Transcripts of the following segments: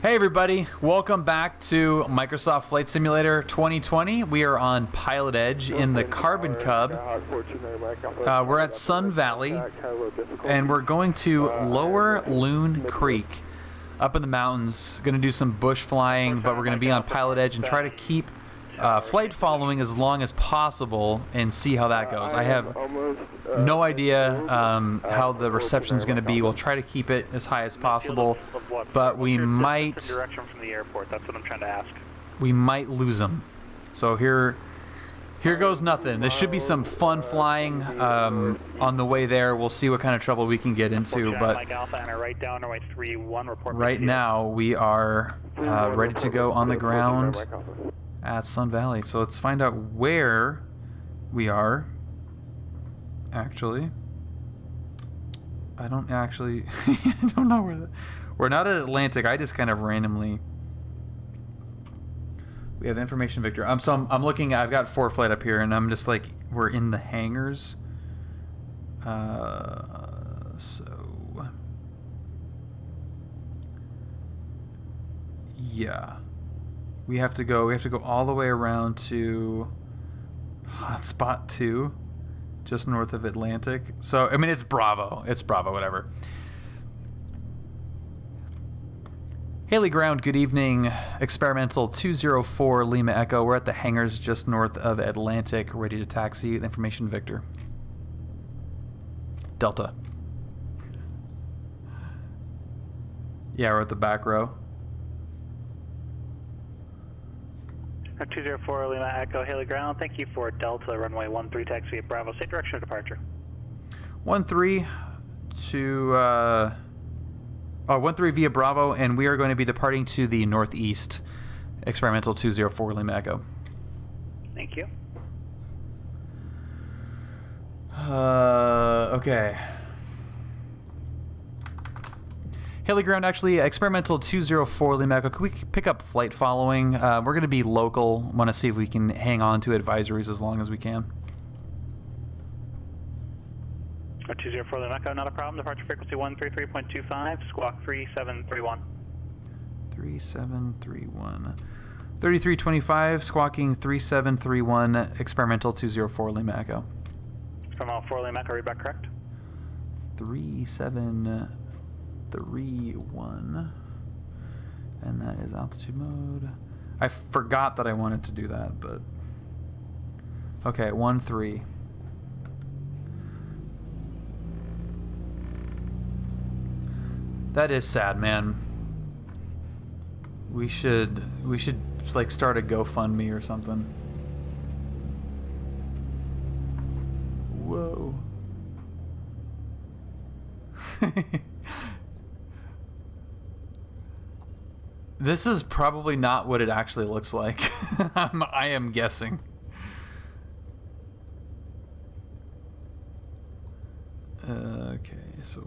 Hey everybody, welcome back to Microsoft Flight Simulator 2020. We are on PilotEdge in the Carbon Cub. We're at Sun Valley, and we're going to Lower Loon Creek up in the mountains. Going to do some bush flying, but we're going to be on PilotEdge and try to keep flight following as long as possible and see how that goes. I have no idea how the reception is going to be. We'll try to keep it as high as possible, but we might direction from the airport. That's what I'm trying to ask. We might lose them. So here goes nothing. This should be some fun flying on the way there. We'll see what kind of trouble we can get into, but right now we are ready to go on the ground at Sun Valley. So let's find out where we are. Actually, I don't actually I don't know where we're not at Atlantic. I just kind of randomly. We have information, Victor. I'm looking. I've got ForeFlight up here, and I'm just like, we're in the hangars. So yeah, we have to go. We have to go all the way around to spot 2, just north of Atlantic. So I mean, it's Bravo. It's Bravo. Whatever. Haley Ground, good evening. Experimental 204 Lima Echo. We're at the hangars just north of Atlantic, ready to taxi. Information, Victor. Delta. Yeah, we're at the back row. 204 Lima Echo, Haley Ground. Thank you for Delta, runway 13, taxi at Bravo. Same direction of departure. 13 to... 13 via Bravo, and we are going to be departing to the northeast. Experimental 204 Lima Echo. Thank you. Okay. Haley Ground, actually, Experimental 204 Lima Echo. Can we pick up flight following? We're going to be local. Want to see if we can hang on to advisories as long as we can. 204 Lima Echo, not a problem. Departure frequency 133.25, squawk 3731. 3731. 3325, squawking 3731, experimental 204 Lima Echo. From all 4 Lima Echo, read back correct. 3731. And that is altitude mode. I forgot that I wanted to do that, but... Okay, 13. That is sad, man. We should like start a GoFundMe or something. Whoa. This is probably not what it actually looks like. I am guessing. Okay, so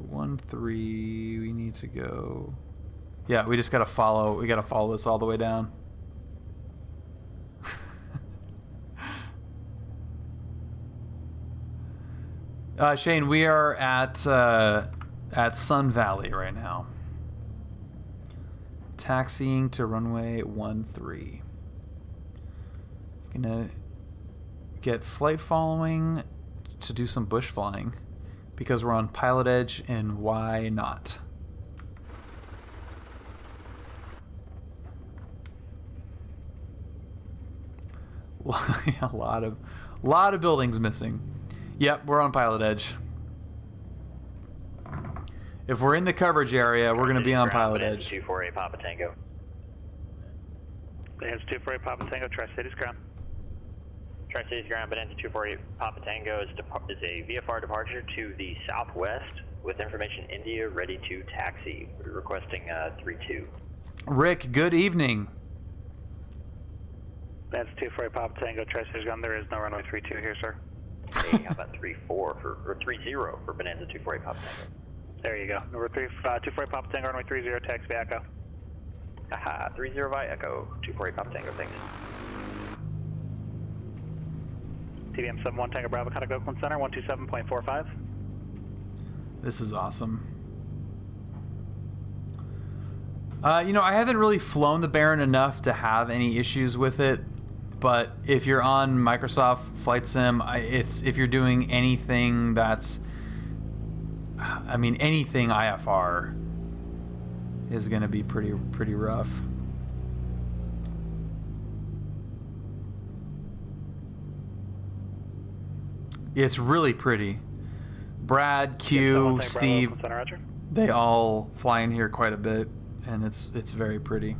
13, we need to go. Yeah, we just gotta follow. We gotta follow this all the way down. Shane, we are at Sun Valley right now. Taxiing to runway 13. Gonna get flight following to do some bush flying. Because we're on PilotEdge, and why not? A lot of buildings missing. Yep, we're on PilotEdge. If we're in the coverage area, we're going to be on PilotEdge. 248 Papa Tango. There's 248 Papa Tango, Tri-Cities ground. Tri-Cities ground, Bonanza 248 Papa Tango is a VFR departure to the southwest with information India ready to taxi. We're requesting 32. Rick, good evening. That's 248 Papa Tango, Tri-Cities ground. There is no runway 32 here, sir. Hey, how about 34 or 30 for Bonanza 248 Papa Tango? There you go. Number 248 Papa Tango, runway 30, taxi via Echo. Aha, 30 via Echo, 248 Papa Tango, thanks. TBM 71 Tango Bravo, contact Oakland Center, 127.45. This is awesome. You know, I haven't really flown the Baron enough to have any issues with it, but if you're on Microsoft Flight Sim, if you're doing anything that's, I mean, anything IFR is going to be pretty rough. It's really pretty. Brad, Q, Steve, they all fly in here quite a bit, and it's very pretty.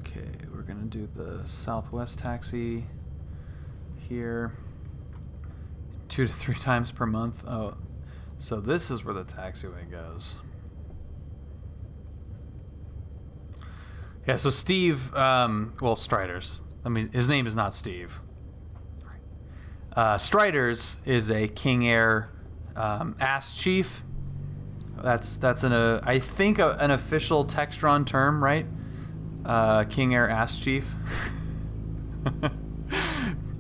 Okay, we're gonna do the Southwest taxi here. 2 to 3 times per month. Oh, so this is where the taxiway goes. Yeah, so Steve, well, Striders. I mean, his name is not Steve. Striders is a King Air ass chief. That's I think an official Textron term, right? King Air ass chief.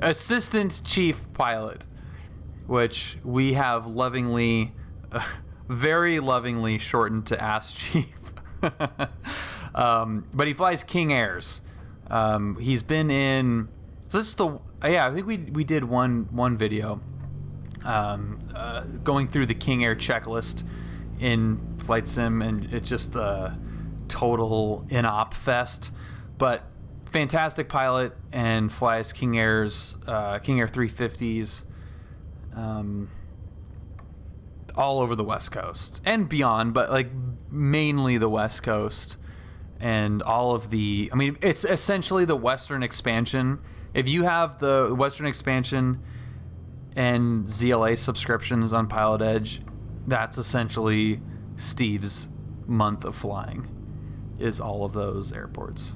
Assistant chief pilot, which we have lovingly, very lovingly shortened to ass chief. But he flies King Airs. He's been in, so this is the, yeah, I think we did one video going through the King Air checklist in Flight Sim, and it's just a total in-op fest. But fantastic pilot, and flies King Airs, King Air 350s, all over the West Coast and beyond, but like mainly the West Coast. And all of the, I mean, it's essentially the Western expansion. If you have the Western expansion and ZLA subscriptions on PilotEdge, that's essentially Steve's month of flying, is all of those airports.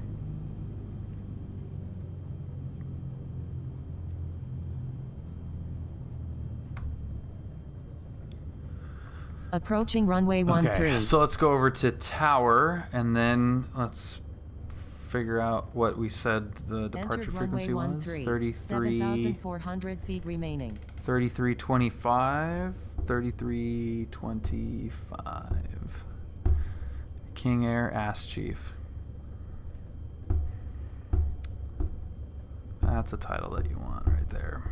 Approaching runway 13. Okay, so let's go over to tower, and then let's figure out what we said the departure frequency was. 7,400 feet remaining. 3325, 3325. King Air ass chief. That's a title that you want right there.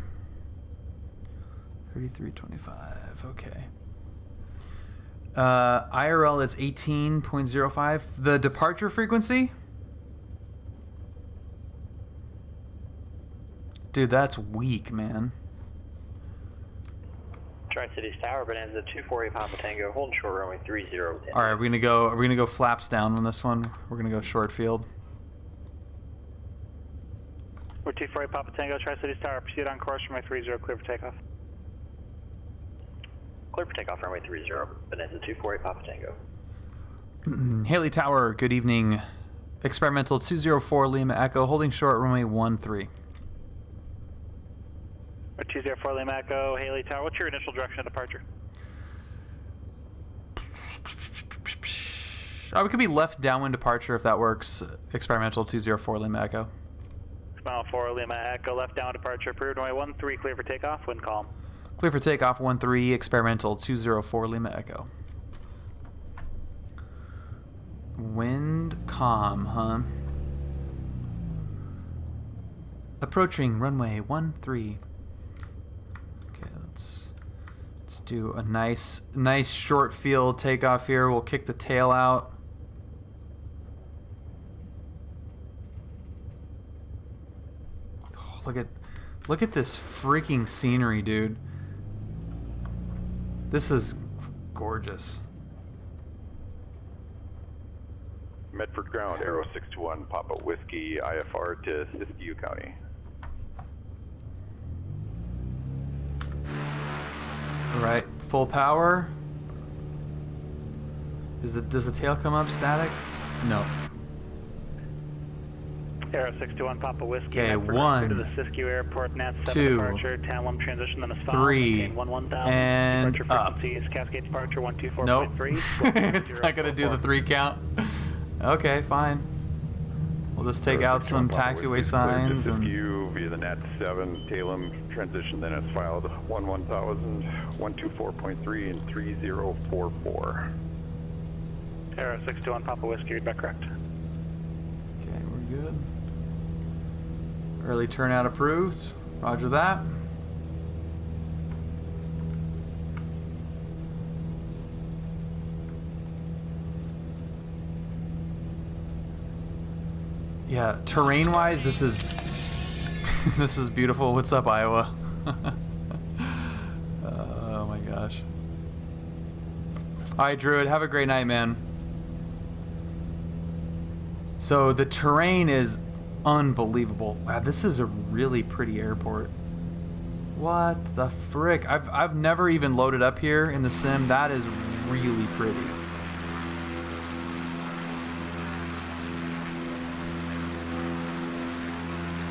3325, okay. IRL is 18.05. The departure frequency? Dude, that's weak, man. Tri-Cities Tower, Bonanza 248 Papa Tango, holding short runway 30. All right, we're gonna go flaps down on this one. We're gonna go short field. We're 248 Papa Tango, Tri-Cities Tower, proceed on course runway 30, clear for takeoff. Clear for takeoff runway 30, Bonanza 248 Papa Tango. Haley Tower, good evening. Experimental 204 Lima Echo, holding short runway 13. 204 Lima Echo, Haley Tower. What's your initial direction of departure? We could be left downwind departure if that works. Experimental 204 Lima Echo. Experimental 4 Lima Echo, left down departure, approved runway 13, clear for takeoff, wind calm. Clear for takeoff 13, experimental 204 Lima Echo. Wind calm, huh? Approaching runway 13. Okay, let's do a nice short field takeoff here. We'll kick the tail out. Oh, look at this freaking scenery, dude. This is gorgeous. Medford ground, Aero 621, Papa Whiskey, IFR to Siskiyou County. All right, full power. Does the tail come up static? No. Aero 621 Papa Whiskey. Okay, Medford, 1, to the Siskiyou Airport, NAT 7 2, departure, Tanlum transition, then a stop. 3, 11,000. and departure up. frequency is Cascade departure 124.3. Nope. It's not gonna do the 3 count. Okay, fine. We'll just take out some taxiway signs and. You via the Nat 7 Talem transition, then it's filed 11000, 124.3 and 3044. Aero 621 Papa Whiskey, read back correct. Okay, we're good. Early turnout approved. Roger that. Yeah, terrain-wise, this is this is beautiful. What's up, Iowa? Oh my gosh. All right, Druid, have a great night, man. So the terrain is unbelievable. Wow, this is a really pretty airport. What the frick? I've never even loaded up here in the sim. That is really pretty.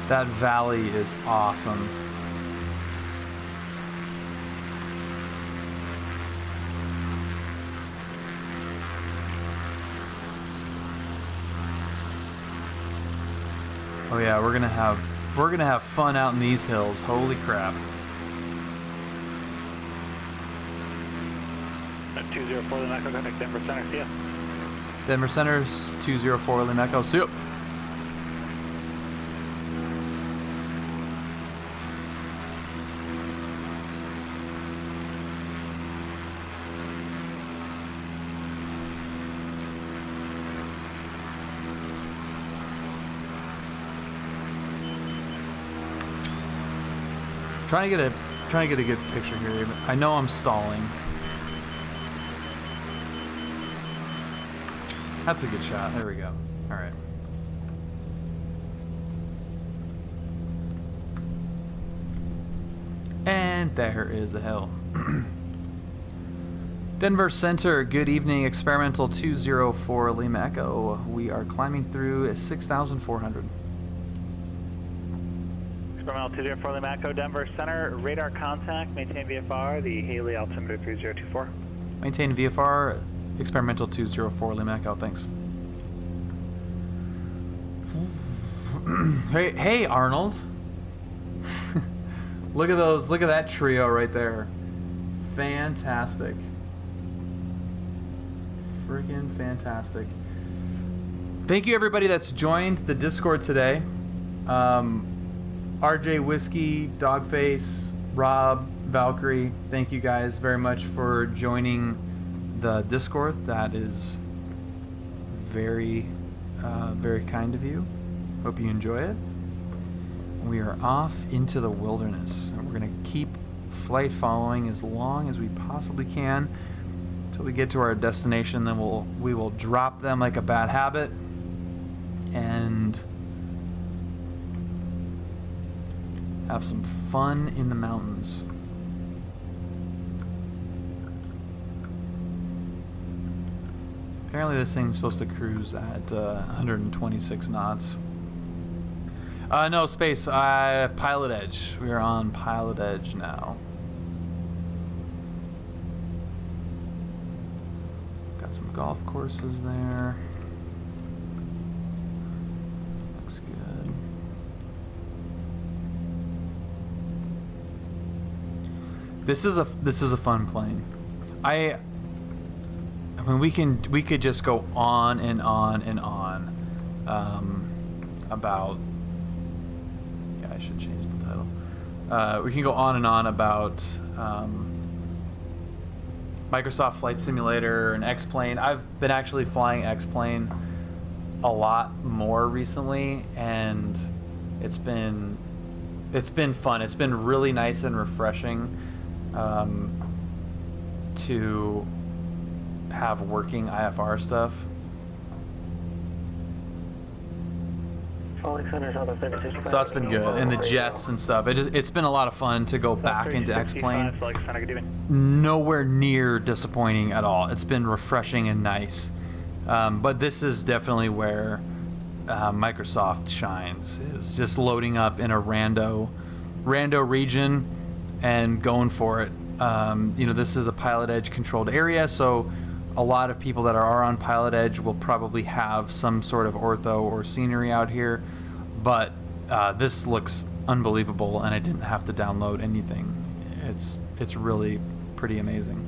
That valley is awesome. Oh yeah, we're gonna have fun out in these hills. Holy crap. 204 Lima Echo, contact Denver Center, see ya. Denver Center's 204 Lima Echo, see ya. Trying to get a good picture here. I know I'm stalling. That's a good shot. There we go. All right. And there is a hill. Denver Center, good evening. Experimental 204 Lima Echo. We are climbing through 6,400. Experimental 204 Lima Echo, Denver Center, radar contact, maintain VFR, the Haley altimeter 3024. Maintain VFR, experimental 204 Lima Echo, thanks. Hey Arnold. Look at those, look at that trio right there. Fantastic. Freaking fantastic. Thank you everybody that's joined the Discord today. RJ Whiskey, Dogface, Rob, Valkyrie, thank you guys very much for joining the Discord. That is very, very kind of you. Hope you enjoy it. We are off into the wilderness, and we're going to keep flight following as long as we possibly can until we get to our destination. Then we will drop them like a bad habit and have some fun in the mountains. Apparently this thing's supposed to cruise at 126 knots. No, space. PilotEdge. We are on PilotEdge now. Got some golf courses there. Looks good. This is a fun plane. I mean, we could just go on and on and on about. Yeah, I should change the title. We can go on and on about Microsoft Flight Simulator and X-Plane. I've been actually flying X-Plane a lot more recently, and it's been fun. It's been really nice and refreshing to have working IFR stuff. So that's been good, and the jets and stuff. It's been a lot of fun to go back into X-Plane. Nowhere near disappointing at all. It's been refreshing and nice. But this is definitely where Microsoft shines, is just loading up in a rando region and going for it. You know, this is a PilotEdge controlled area, so a lot of people that are on PilotEdge will probably have some sort of ortho or scenery out here, but this looks unbelievable, and I didn't have to download anything. It's really pretty amazing.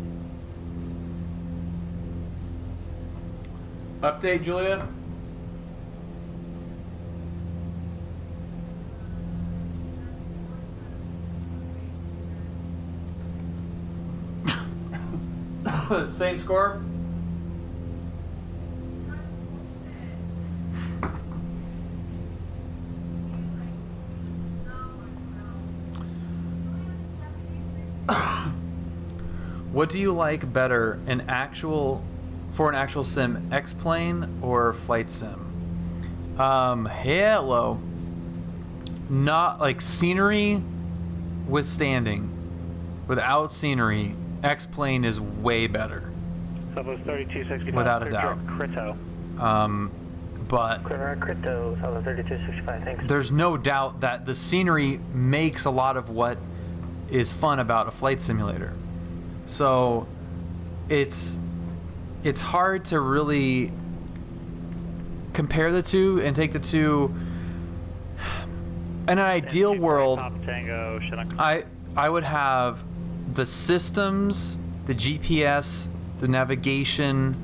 Update, Julia? Same score? What do you like better, for an actual sim, X-Plane or flight sim? Hello. Not like scenery withstanding. Without scenery, X-Plane is way better. Southwest 3265. Without a doubt. Crito. But Crito, Southwest 3265, thanks. there's no doubt that the scenery makes a lot of what is fun about a flight simulator. So it's hard to really compare the two and take the two. In an ideal world, I would have the systems, the GPS, the navigation,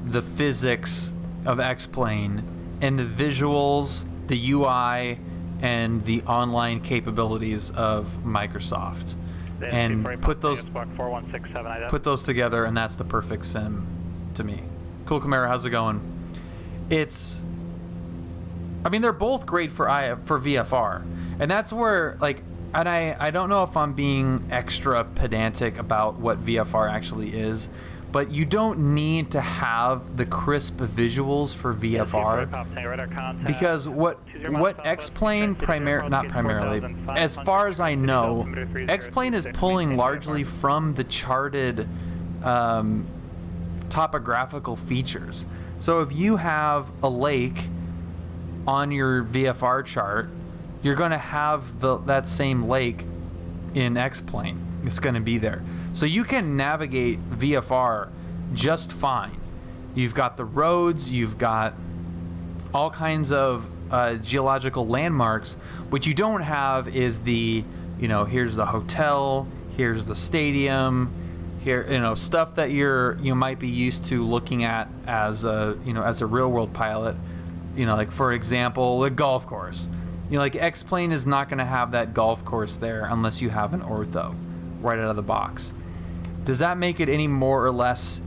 the physics of X-Plane, and the visuals, the UI, and the online capabilities of Microsoft. And put those together, and that's the perfect sim to me. Cool Camaro, how's it going? I mean, they're both great for VFR, and that's where, like, and I don't know if I'm being extra pedantic about what VFR actually is, but you don't need to have the crisp visuals for VFR, because what X-Plane not primarily, as far as I know, X-Plane is pulling largely from the charted topographical features. So if you have a lake on your VFR chart, you're going to have that same lake in X-Plane. It's going to be there. So you can navigate VFR just fine. You've got the roads, you've got all kinds of geological landmarks. What you don't have is here's the hotel, here's the stadium, here, stuff that you might be used to looking at as a real world pilot. Like, for example, the golf course. Like, X-Plane is not going to have that golf course there unless you have an ortho right out of the box. Does that make it any more or less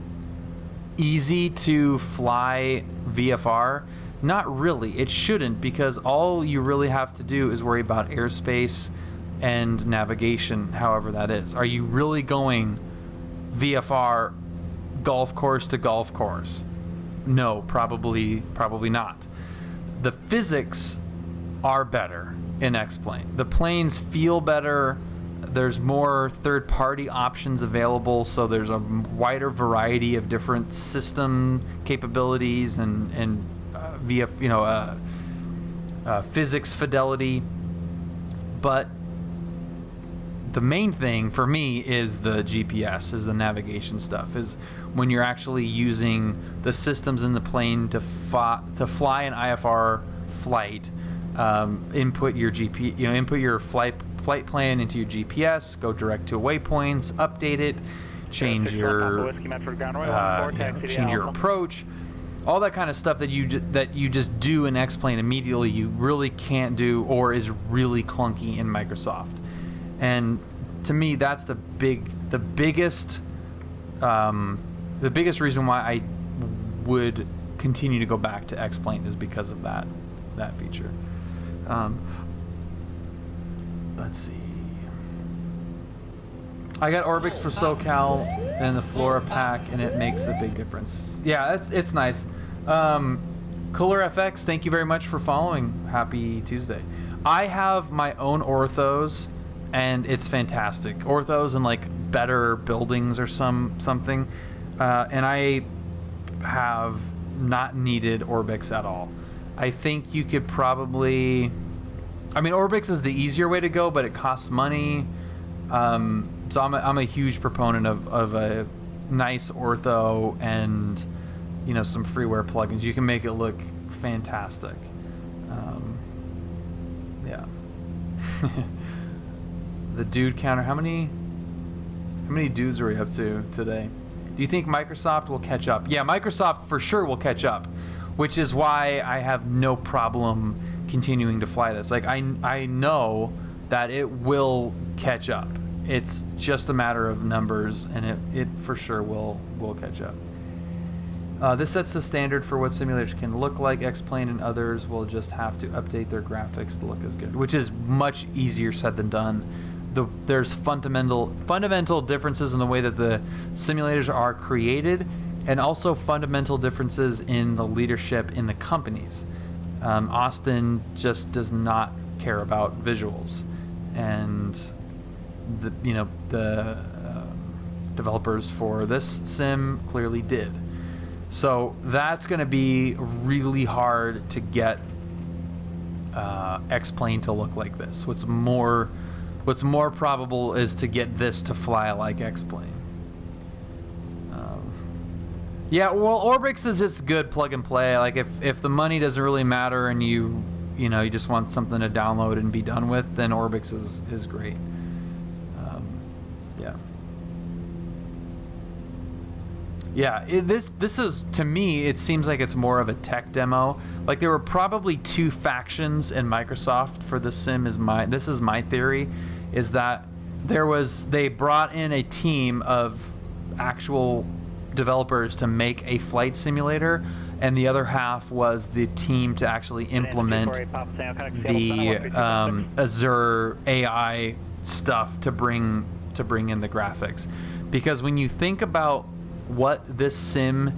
easy to fly VFR? Not really. It shouldn't, because all you really have to do is worry about airspace and navigation, however that is. Are you really going VFR golf course to golf course? No, probably not. The physics are better in X-Plane. The planes feel better. There's more third-party options available, so there's a wider variety of different system capabilities and physics fidelity. But the main thing for me is the GPS, is the navigation stuff, is when you're actually using the systems in the plane to fly an IFR flight. Input your input your flight plan into your GPS, go direct to waypoints, update it, change your approach, all that kind of stuff that you just do in X-Plane immediately. You really can't do, or is really clunky in Microsoft. And to me, that's the biggest reason why I would continue to go back to X-Plane, is because of that feature. Let's see. I got Orbix for SoCal and the Flora pack, and it makes a big difference. Yeah, it's nice. Cooler FX, thank you very much for following. Happy Tuesday. I have my own orthos, and it's fantastic. Orthos and like better buildings or something, and I have not needed Orbix at all. I think you could probably, Orbix is the easier way to go, but it costs money. So I'm a huge proponent of a nice ortho and, you know, some freeware plugins, you can make it look fantastic. Yeah. The dude counter, how many dudes are we up to today? Do you think Microsoft will catch up? Yeah, Microsoft for sure will catch up, which is why I have no problem continuing to fly this. Like, I know that it will catch up. It's just a matter of numbers, and it for sure will catch up. This sets the standard for what simulators can look like. X-Plane and others will just have to update their graphics to look as good, which is much easier said than done. There's fundamental differences in the way that the simulators are created, and also fundamental differences in the leadership in the companies. Austin just does not care about visuals, and the developers for this sim clearly did. So that's going to be really hard to get X-Plane to look like this. What's more probable is to get this to fly like X-Plane. Yeah, well, Orbix is just good plug and play. Like, if the money doesn't really matter and you just want something to download and be done with, then Orbix is great. Yeah. Yeah, this is, to me, it seems like it's more of a tech demo. Like, there were probably two factions in Microsoft for this sim. This is my theory, is that they brought in a team of actual developers to make a flight simulator, and the other half was the team to actually implement the Azure AI stuff to bring in the graphics. Because when you think about what this sim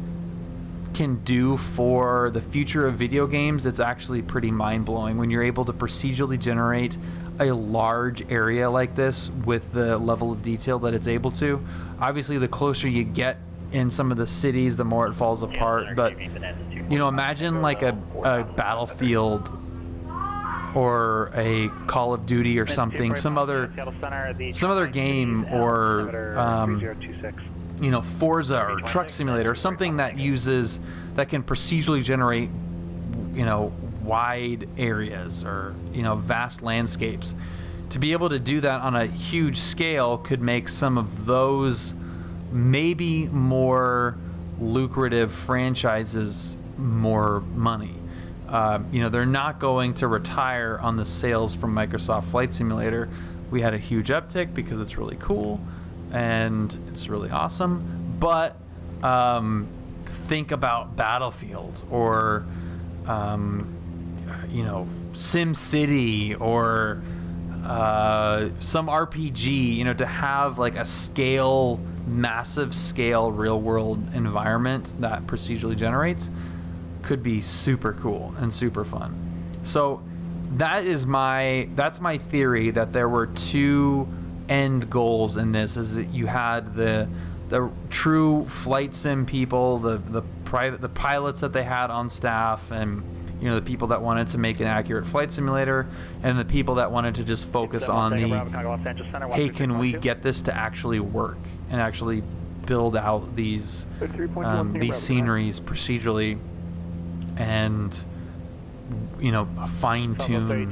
can do for the future of video games, it's actually pretty mind-blowing when you're able to procedurally generate a large area like this with the level of detail that it's able to. Obviously, the closer you get in some of the cities, the more it falls apart. But, you know, imagine like a Battlefield or a Call of Duty or something, some other game, or you know, Forza or Truck Simulator, something that can procedurally generate, you know, wide areas or, you know, vast landscapes. To be able to do that on a huge scale could make some of those maybe more lucrative franchises more money. You know, they're not going to retire on the sales from Microsoft Flight Simulator. We had a huge uptick because it's really cool and it's really awesome. But think about Battlefield or, you know, Sim City or some RPG, you know, to have like a massive scale real world environment that procedurally generates could be super cool and super fun. So that's my theory, that there were two end goals in this. Is that you had the true flight sim people, the pilots that they had on staff, and, you know, the people that wanted to make an accurate flight simulator, and the people that wanted to just focus on the, hey, can we get this to actually work and actually build out these sceneries procedurally and, you know, fine-tune this.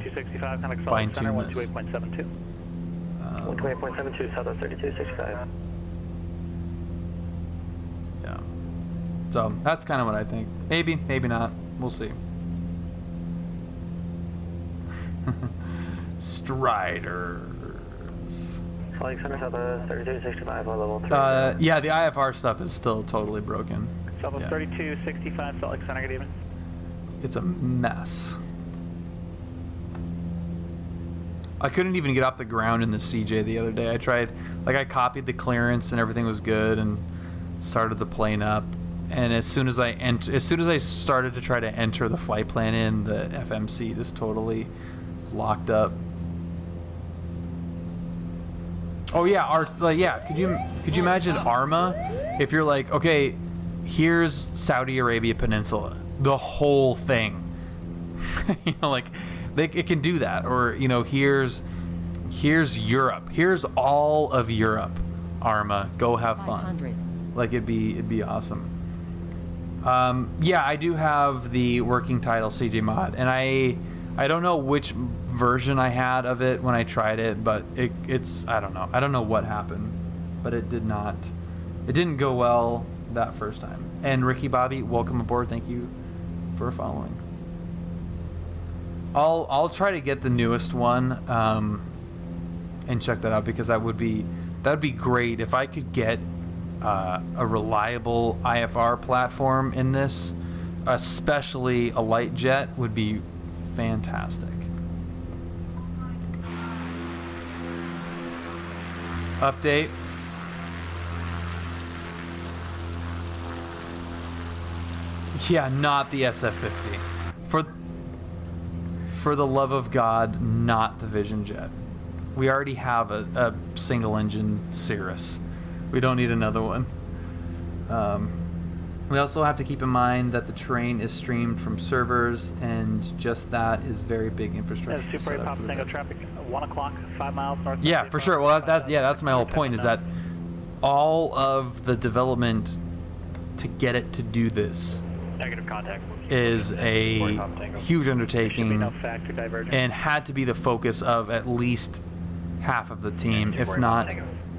128.72, Southwest 3265. Yeah. So that's kind of what I think. Maybe, maybe not. We'll see. Striders. Flight Center, Southwest 3265, level 3. Yeah, the IFR stuff is still totally broken. Southwest 3265, Salt Lake Center, good evening. It's a mess. I couldn't even get off the ground in the CJ the other day. I tried, like, I copied the clearance and everything was good and started the plane up. And as soon as I started to try to enter the flight plan in, the FMC just totally locked up. Oh yeah, could you imagine ARMA if you're like, okay, here's Saudi Arabia Peninsula, the whole thing. You know, like, it can do that. Or, you know, here's Europe. Here's all of Europe. ARMA, go have fun. Like it'd be awesome. Yeah, I do have the working title CJ Mod, and I don't know which version I had of it when I tried it, but it's I don't know what happened, but it didn't go well that first time. And Ricky Bobby, welcome aboard. Thank you for following. I'll try to get the newest one and check that out, because that'd be great if I could get a reliable IFR platform in this, especially a light jet would be fantastic. Update. Yeah, not the SF-50. For the love of God, not the Vision Jet. We already have a single engine Cirrus. We don't need another one. We also have to keep in mind that the terrain is streamed from servers, and just that is very big infrastructure. Yeah, Super 8 Papa Tango traffic, 1 o'clock, 5 miles north. Yeah, for sure. Well, that's my whole point, is that all of the development to get it to do this Negative contact. is a huge undertaking, No factor divergence. and had to be the focus of at least half of the team, if not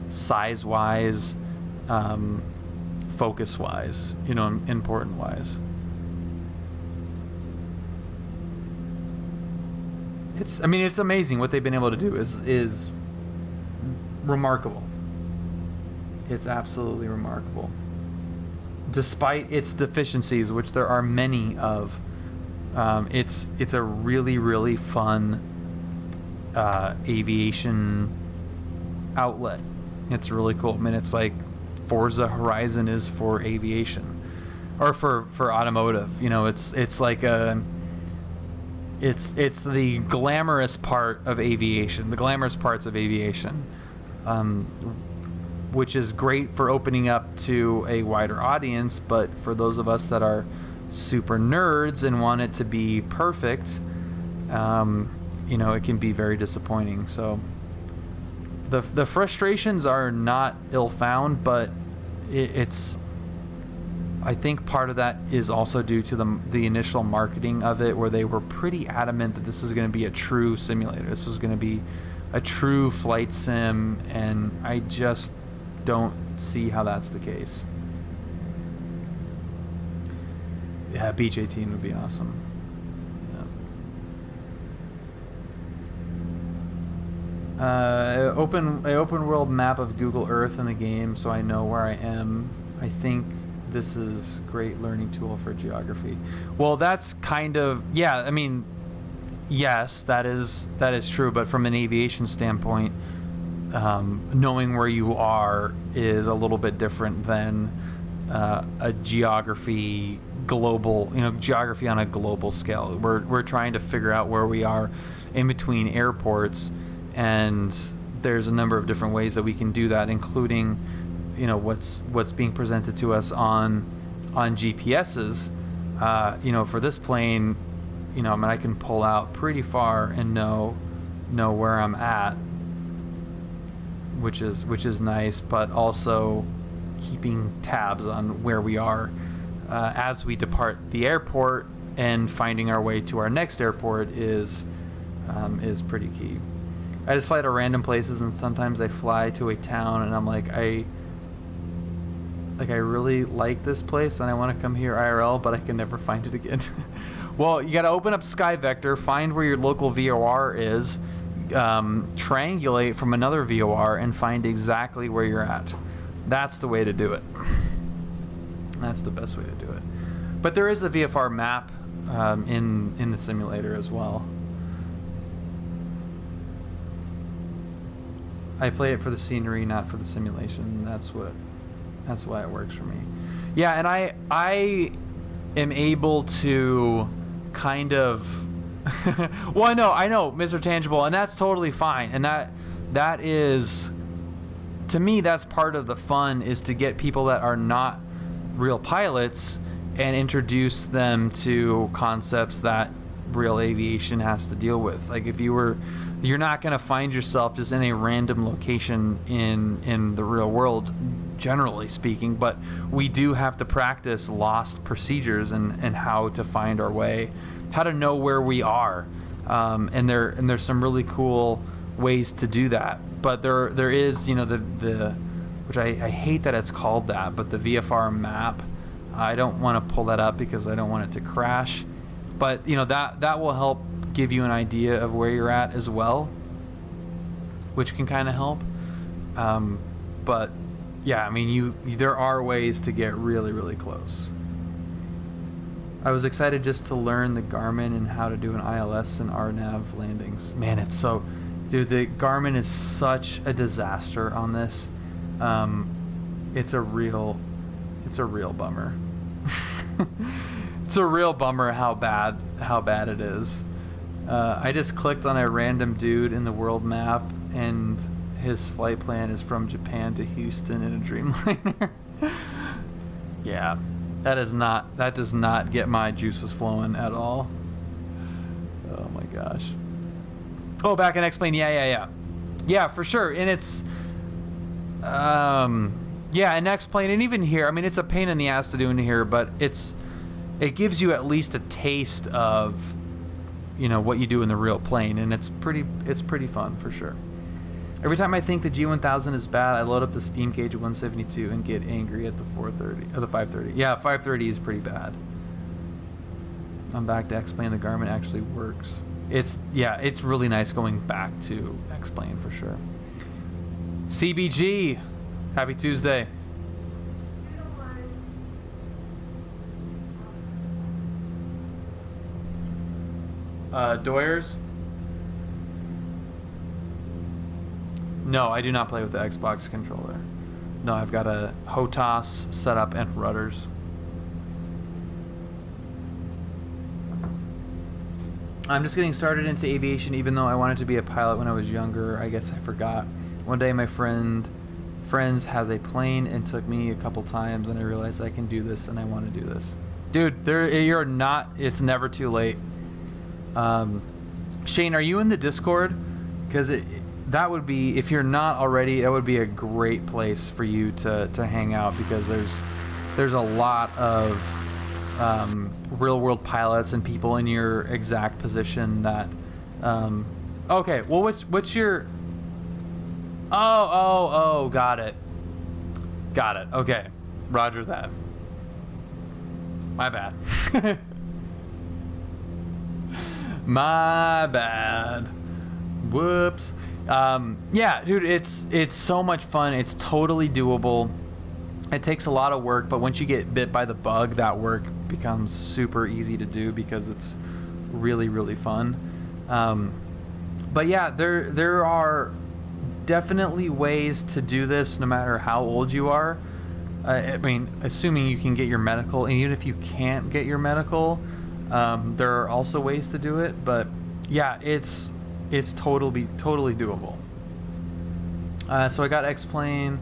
size-wise, focus-wise, important-wise. It's amazing what they've been able to do. Is remarkable. It's absolutely remarkable. Despite its deficiencies, which there are many of, it's a really, really fun aviation outlet. It's really cool. I mean, it's like Forza Horizon is for aviation, or for automotive. It's like it's the glamorous part of aviation, the glamorous parts of aviation, which is great for opening up to a wider audience. But for those of us that are super nerds and want it to be perfect, it can be very disappointing. So the frustrations are not ill-found, but it's I think part of that is also due to the initial marketing of it, where they were pretty adamant that this is going to be a true simulator. This was going to be a true flight sim, and I just don't see how that's the case. Yeah, Beach 18 would be awesome. Open world map of Google Earth in the game, so I know where I am. I think this is great learning tool for geography. Well, that's kind of, yeah, I mean, yes, that is true, but from an aviation standpoint, knowing where you are is a little bit different than a geography geography on a global scale. We're trying to figure out where we are in between airports, and there's a number of different ways that we can do that, including what's being presented to us on GPSs. For this plane, I can pull out pretty far and know where I'm at, which is nice, but also keeping tabs on where we are as we depart the airport, and finding our way to our next airport is pretty key. I just fly to random places, and sometimes I fly to a town and I'm like, I really like this place and I want to come here IRL, but I can never find it again. Well, you got to open up Sky Vector, find where your local VOR is, triangulate from another VOR, and find exactly where you're at. That's the way to do it. That's the best way to do it. But there is a VFR map in the simulator as well. I play it for the scenery, not for the simulation. That's why it works for me. Yeah, and I am able to kind of well, I know, Mr. Tangible, and that's totally fine. And that is, to me, that's part of the fun, is to get people that are not real pilots and introduce them to concepts that real aviation has to deal with. Like, you're not going to find yourself just in a random location in the real world generally speaking, but we do have to practice lost procedures and how to find our way, how to know where we are. And there's some really cool ways to do that. But there is, you know, the which I hate that it's called that, but the VFR map. I don't want to pull that up because I don't want it to crash. But, you know, that will help give you an idea of where you're at as well, which can kind of help. But yeah, I mean, there are ways to get really, really close. I was excited just to learn the Garmin and how to do an ILS and RNAV landings. Man, it's so, dude, the Garmin is such a disaster on this. It's a real bummer. It's a real bummer how bad it is. I just clicked on a random dude in the world map, and his flight plan is from Japan to Houston in a Dreamliner. Yeah, that does not get my juices flowing at all. Oh my gosh. Oh, back and explain. Yeah, for sure. And it's yeah, and X-Plane, and even here, I mean, it's a pain in the ass to do in here, but it gives you at least a taste of, you know, what you do in the real plane, and it's pretty fun for sure. Every time I think the G1000 is bad, I load up the steam gauge at 172 and get angry at the 430 or the 530. Yeah, 530 is pretty bad. I'm back to X-Plane. The Garmin actually works. It's really nice going back to X-Plane for sure. CBG, happy Tuesday. Doyers? No, I do not play with the Xbox controller. No, I've got a HOTAS setup and rudders. I'm just getting started into aviation, even though I wanted to be a pilot when I was younger. I guess I forgot. One day my friends has a plane and took me a couple times, and I realized I can do this and I want to do this. Dude, it's never too late. Shane, are you in the Discord? Because that would be, if you're not already, that would be a great place for you to hang out, because there's a lot of real world pilots and people in your exact position that okay, well, what's your oh got it, okay, roger that, my bad. My bad. Whoops. Yeah, dude, it's so much fun. It's totally doable. It takes a lot of work, but once you get bit by the bug, that work becomes super easy to do because it's really, really fun. But yeah, there are definitely ways to do this no matter how old you are. I mean, assuming you can get your medical, and even if you can't get your medical, there are also ways to do it. But yeah, it's totally doable. So I got X-Plane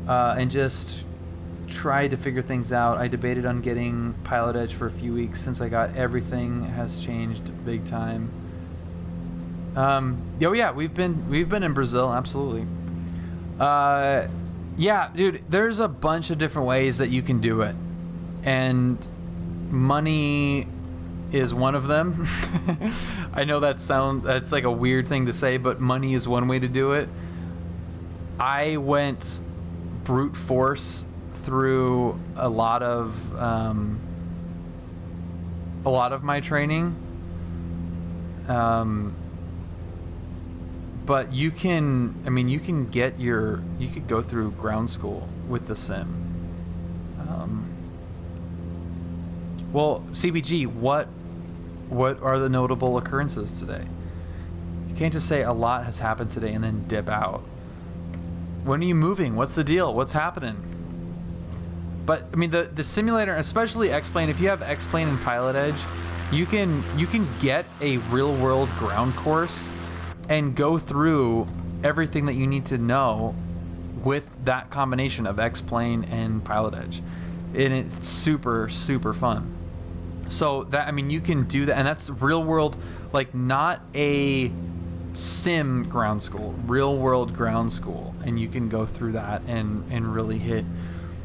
and just tried to figure things out. I debated on getting PilotEdge for a few weeks since I got everything has changed big time. Oh yeah, we've been in Brazil, absolutely. Yeah, dude, there's a bunch of different ways that you can do it, and money is one of them. I know that's like a weird thing to say, but money is one way to do it. I went brute force through a lot of my training, but you could go through ground school with the sim. Well, CBG, what are the notable occurrences today? You can't just say a lot has happened today and then dip out. When are you moving? What's the deal? What's happening? But I mean, the simulator, especially X-Plane, if you have X-Plane and PilotEdge, you can get a real world ground course and go through everything that you need to know with that combination of X-Plane and PilotEdge, and it's super, super fun. So that, I mean, you can do that, and that's real world, like not a sim ground school, real world ground school, and you can go through that and really hit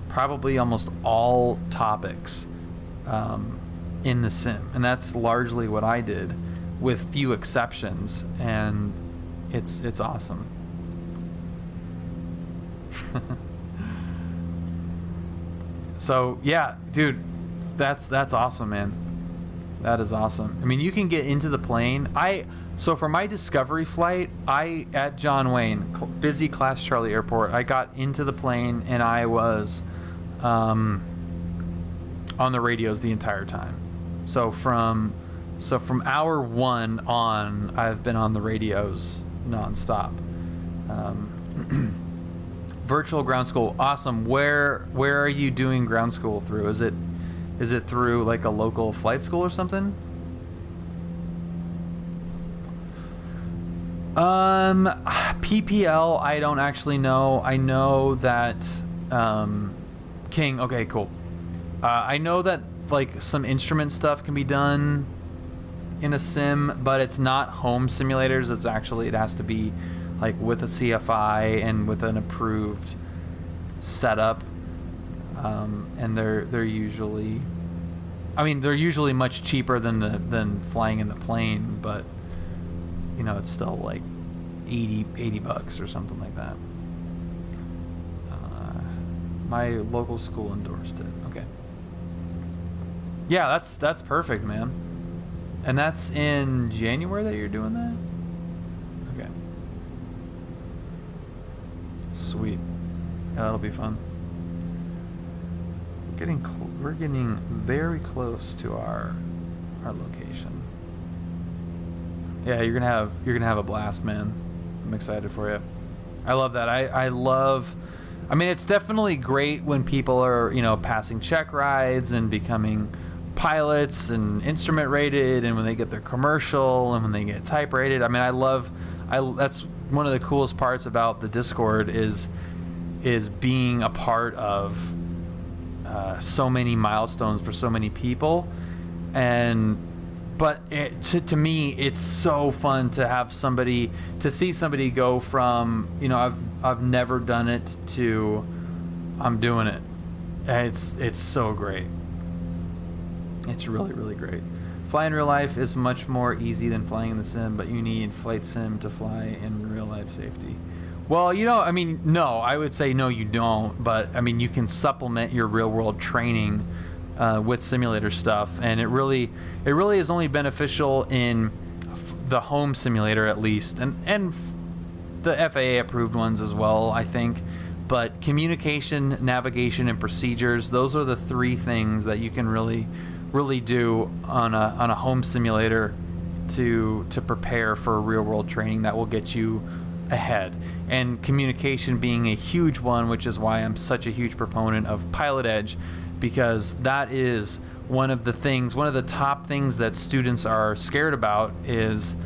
probably almost all topics in the sim. And that's largely what I did, with few exceptions, and it's awesome. So yeah, dude, that's awesome, man. That is awesome. I mean, you can get into the plane. So for my discovery flight, at John Wayne, busy Class Charlie Airport, I got into the plane and I was on the radios the entire time. So from hour 1 on, I've been on the radios nonstop. Virtual ground school, awesome. Where are you doing ground school through? Is it through like a local flight school or something? PPL, I don't actually know. I know that King. Okay, cool. I know that like some instrument stuff can be done in a sim, but it's not home simulators. It has to be like with a CFI and with an approved setup, and they're usually much cheaper than flying in the plane, but you know, it's still like $80 bucks or something like that. My local school endorsed it. Okay. Yeah, that's perfect, man. And that's in January that you're doing that? Okay. Sweet. Yeah, that'll be fun. We're getting very close to our location. Yeah, you're gonna have a blast, man. I'm excited for you. I love that. I mean, it's definitely great when people are, you know, passing check rides and becoming pilots and instrument rated, and when they get their commercial and when they get type rated. I mean, that's one of the coolest parts about the Discord is being a part of so many milestones for so many people. But to me, it's so fun to see somebody go from, you know, I've never done it to I'm doing it. It's so great. It's really, really great. Flying in real life is much more easy than flying in the sim, but you need flight sim to fly in real life safety. Well, you know, I mean, no, I would say no, you don't. But I mean, you can supplement your real world training with simulator stuff, and it really is only beneficial in the home simulator, at least, and the FAA approved ones as well, I think. But communication, navigation, and procedures, those are the 3 things that you can really do on a home simulator to prepare for real world training that will get you ahead. And communication being a huge one, which is why I'm such a huge proponent of PilotEdge, because that is one of the top things that students are scared about, is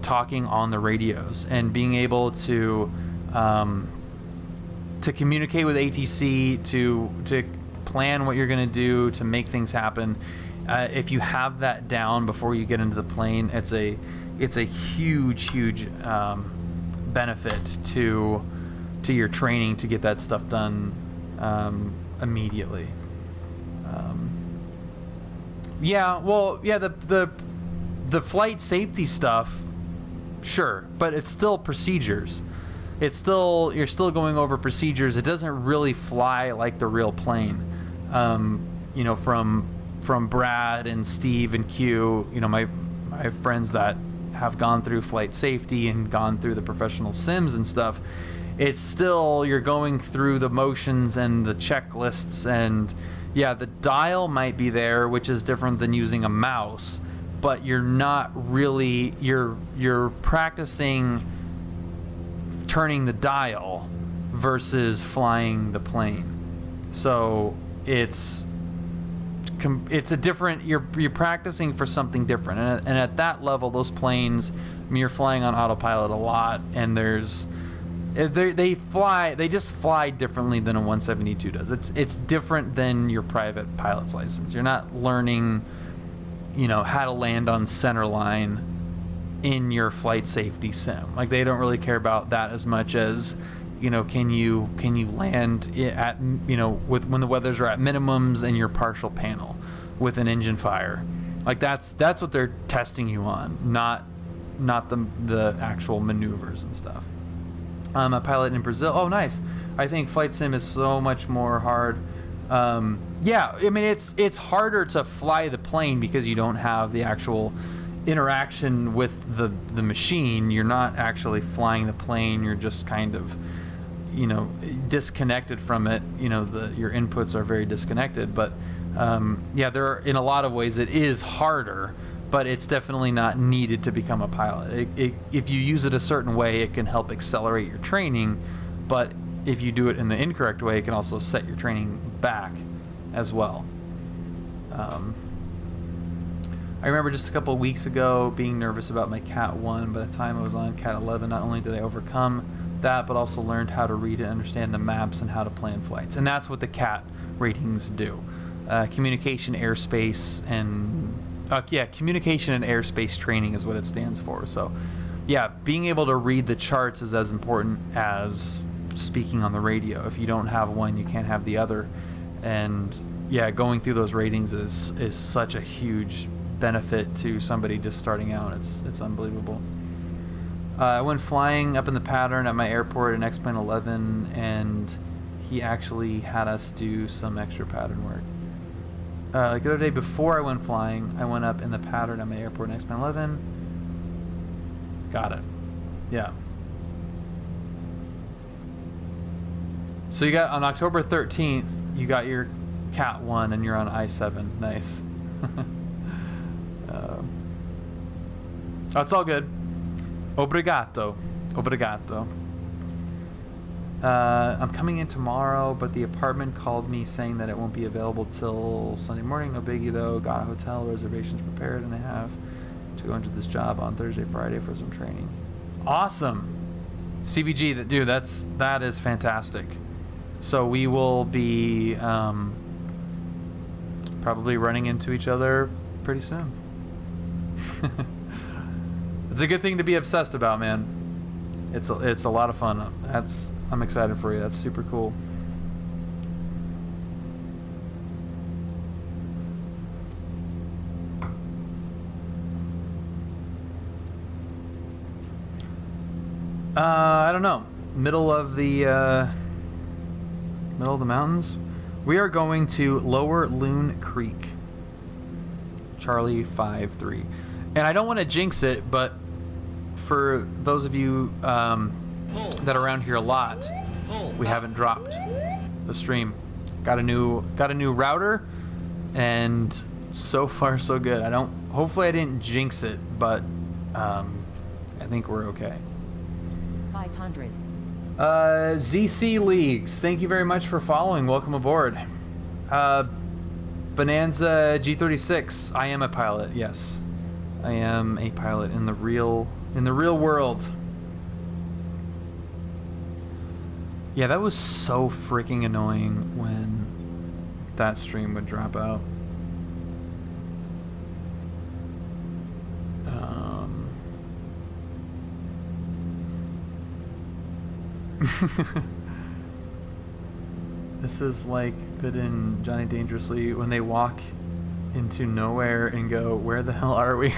talking on the radios and being able to communicate with ATC, to plan what you're going to do to make things happen. If you have that down before you get into the plane, it's a huge benefit to your training to get that stuff done immediately. The flight safety stuff, sure, but it's still procedures. You're still going over procedures. It doesn't really fly like the real plane. You know, from Brad and Steve and Q, you know, my friends that have gone through flight safety and gone through the professional sims and stuff, it's still, you're going through the motions and the checklists, and yeah, the dial might be there, which is different than using a mouse, but you're not really, you're practicing turning the dial versus flying the plane. So it's a different, you're practicing for something different, and at that level, those planes, I mean, you're flying on autopilot a lot, and they just fly differently than a 172 does. It's different than your private pilot's license. You're not learning, you know, how to land on center line in your flight safety sim. Like, they don't really care about that as much as, you know, can you land at, you know, when the weathers are at minimums and your partial panel with an engine fire. Like, that's what they're testing you on, not the actual maneuvers and stuff. I'm a pilot in Brazil. Oh, nice. I think flight sim is so much more hard. Yeah, I mean, it's harder to fly the plane because you don't have the actual interaction with the machine. You're not actually flying the plane. You're just kind of, you know, disconnected from it. You know, your inputs are very disconnected. But yeah, in a lot of ways it is harder, but it's definitely not needed to become a pilot. If you use it a certain way, it can help accelerate your training, but if you do it in the incorrect way, it can also set your training back as well. I remember just a couple of weeks ago being nervous about my Cat 1. By the time I was on Cat 11, not only did I overcome that, but also learned how to read and understand the maps and how to plan flights. And that's what the Cat ratings do. Communication, airspace, and communication and airspace training is what it stands for. So yeah, being able to read the charts is as important as speaking on the radio. If you don't have one, you can't have the other. And yeah, going through those ratings is such a huge benefit to somebody just starting out. It's unbelievable. I went flying up in the pattern at my airport in X-Plane 11, and he actually had us do some extra pattern work. Like the other day before I went flying, I went up in the pattern at my airport in X-Plane 11. Got it. Yeah. So you got, on October 13th, you got your Cat 1 and you're on I-7. Nice. Oh, it's all good. Obrigado. Obrigado. I'm coming in tomorrow, but the apartment called me saying that it won't be available till Sunday morning. No biggie though. Got a hotel reservations prepared, and I have to go into this job on Thursday, Friday for some training. Awesome. CBG, dude, that is fantastic. So we will be probably running into each other pretty soon. It's a good thing to be obsessed about, man. It's a lot of fun. I'm excited for you. That's super cool. I don't know. Middle of the mountains. We are going to Lower Loon Creek. Charlie 5-3. And I don't want to jinx it, but for those of you that are around here a lot, we haven't dropped the stream. Got a new router, and so far so good. Hopefully I didn't jinx it, but I think we're okay. 500. ZC Leagues, thank you very much for following. Welcome aboard. Bonanza G36, I am a pilot. Yes, I am a pilot in the real world. Yeah, that was so freaking annoying when that stream would drop out. This is like bit in Johnny Dangerously when they walk into nowhere and go, where the hell are we?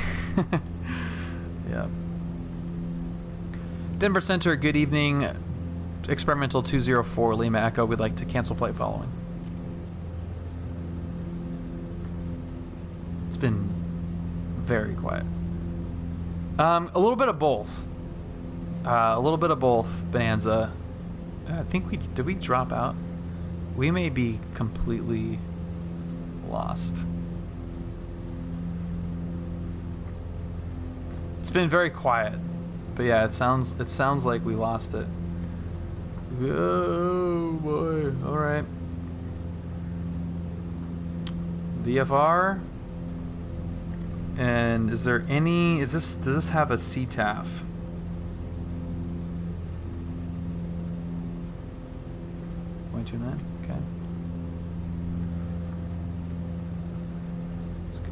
Yeah. Denver Center, good evening. Experimental 204 Lima Echo, we'd like to cancel flight following. It's been very quiet. A little bit of both. Bonanza. I think did we drop out? We may be completely lost. It's been very quiet, but yeah, it sounds like we lost it. Oh boy! All right. VFR. And is there any? Does this have a CTAF? 0.29. Okay. Let's go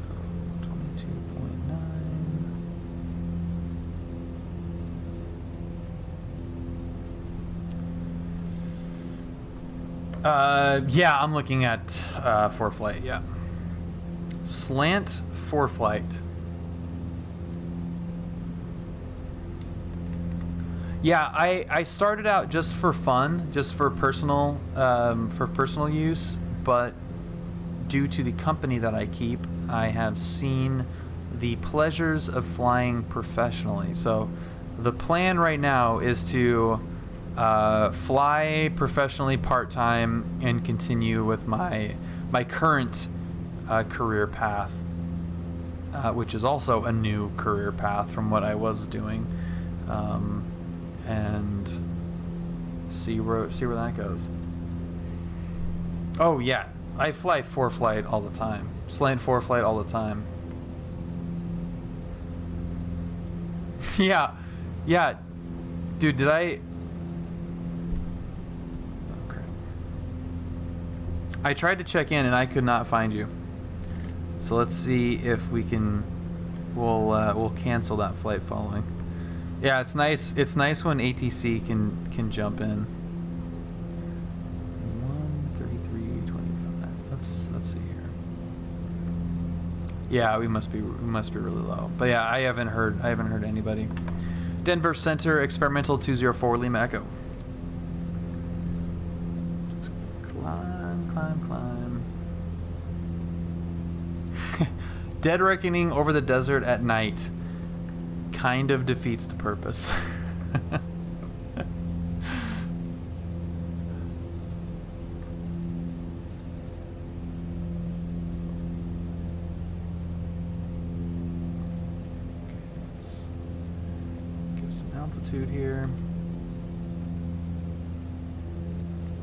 22.9. Yeah, I'm looking at for flight. Yeah, slant for flight. Yeah, I started out just for fun, just for personal use, but due to the company that I keep, I have seen the pleasures of flying professionally. So the plan right now is to fly professionally part-time and continue with my current career path, which is also a new career path from what I was doing, and see where that goes. Oh yeah, I fly for flight all the time, slant for flight all the time. Yeah, dude, did I? Okay. I tried to check in and I could not find you. So let's see if we can. We'll cancel that flight following. Yeah, it's nice. It's nice when ATC can jump in. 133.25. Let's see here. Yeah, we must be really low. But yeah, I haven't heard anybody. Denver Center Experimental 204 Lima Echo. Just climb. Dead reckoning over the desert at night kind of defeats the purpose. Let's get some altitude here.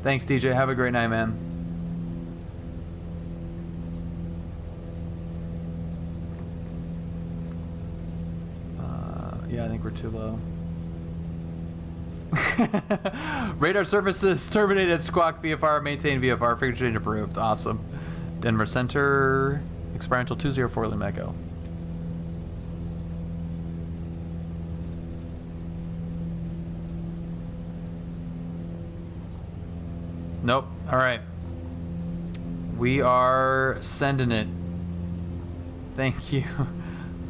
Thanks, DJ. Have a great night, man. Yeah, I think we're too low. Radar services terminated. Squawk VFR, maintain VFR. Figure change approved. Awesome. Denver Center, experimental 204 Lima Echo. Nope. All right. We are sending it. Thank you.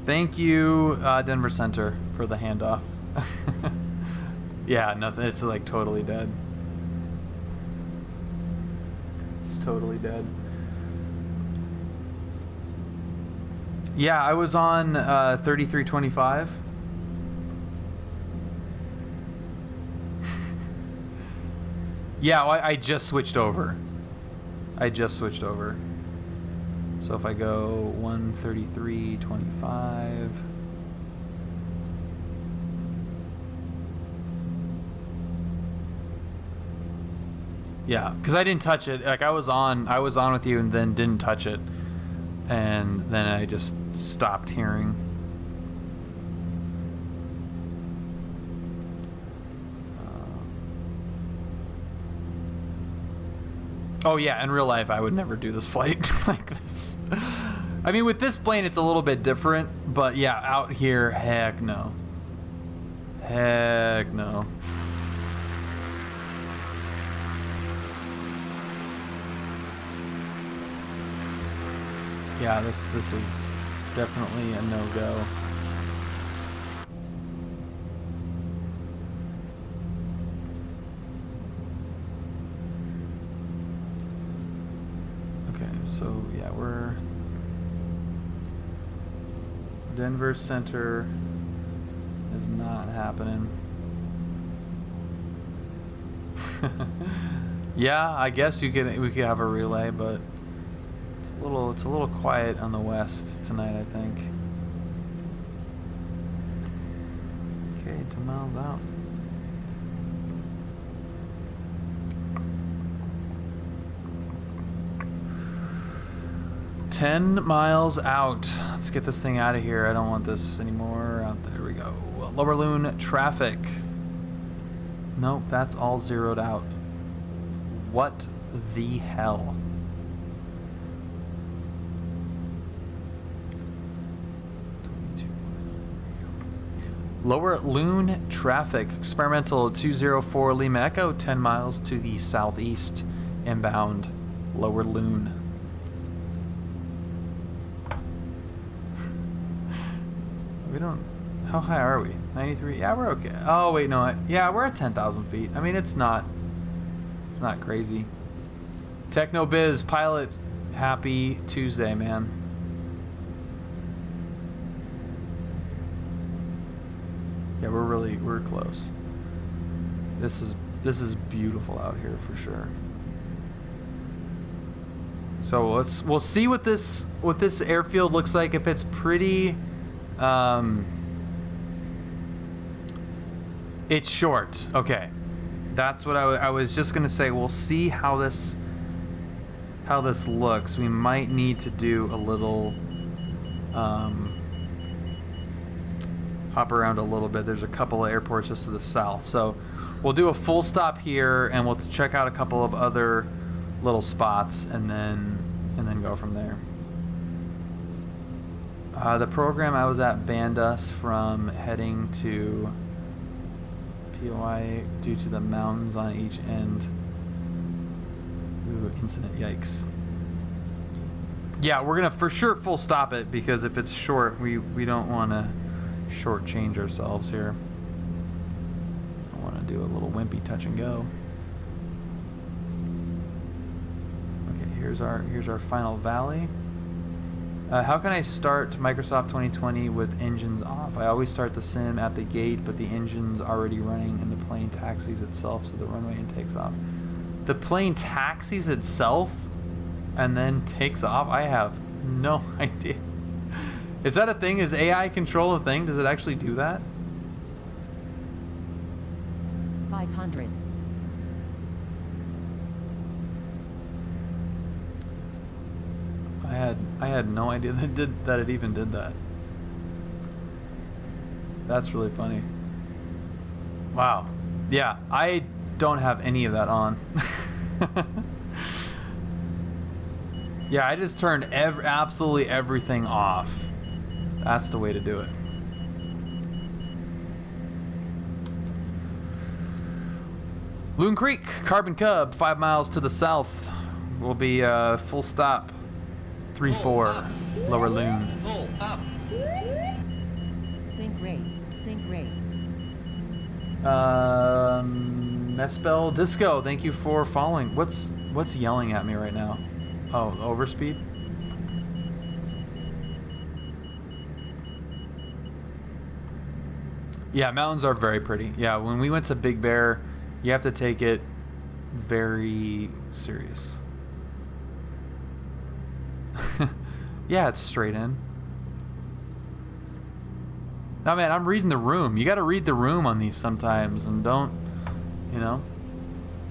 Thank you, Denver Center, for the handoff. Yeah, nothing. It's like totally dead. It's totally dead. Yeah, I was on 3325. Yeah, I just switched over. So if I go 133.25. Yeah, because I didn't touch it. Like I was on with you and then didn't touch it, and then I just stopped hearing. Oh yeah, in real life I would never do this flight like this. I mean, with this plane it's a little bit different, but yeah, out here, heck no. Heck no. Yeah, this is definitely a no-go. So yeah, we're Denver Center is not happening. Yeah, I guess we could have a relay, but it's a little quiet on the west tonight, I think. Okay, 2 miles out. $10 miles out. Let's get this thing out of here. I don't want this anymore. There we go. Lower Loon traffic. Nope, that's all zeroed out. What the hell? Lower Loon traffic. Experimental 204 Lima Echo, 10 miles to the southeast. Inbound, lower loon. We don't... How high are we? 93? Yeah, we're okay. Oh, wait, no. Yeah, we're at 10,000 feet. I mean, it's not crazy. Techno Biz, pilot, happy Tuesday, man. Yeah, we're close. This is beautiful out here for sure. So we'll see what this airfield looks like. If it's pretty, it's short. Okay, that's what I was just gonna say. We'll see how this looks. We might need to do a little hop around a little bit. There's a couple of airports just to the south, so we'll do a full stop here and we'll check out a couple of other little spots and then go from there. The program I was at banned us from heading to POI due to the mountains on each end. Ooh, incident, yikes. Yeah, we're gonna for sure full stop it because if it's short, we don't want to shortchange ourselves here. I want to do a little wimpy touch and go. Okay, here's our final valley. How can I start Microsoft 2020 with engines off? I always start the sim at the gate, but the engine's already running and the plane taxis itself, so the runway and takes off. The plane taxis itself and then takes off? I have no idea. Is that a thing? Is AI control a thing? Does it actually do that? 500. I had no idea that it even did that. That's really funny. Wow. Yeah, I don't have any of that on. Yeah, I just turned absolutely everything off. That's the way to do it. Loon Creek, Carbon Cub, 5 miles to the south. Will be full stop. 3-4, lower Loon. Sync rate. Sync rate. Mespel Disco, thank you for following. What's yelling at me right now? Oh, overspeed? Yeah, mountains are very pretty. Yeah, when we went to Big Bear, you have to take it very serious. Yeah, it's straight in. No, man, I'm reading the room. You got to read the room on these sometimes, and don't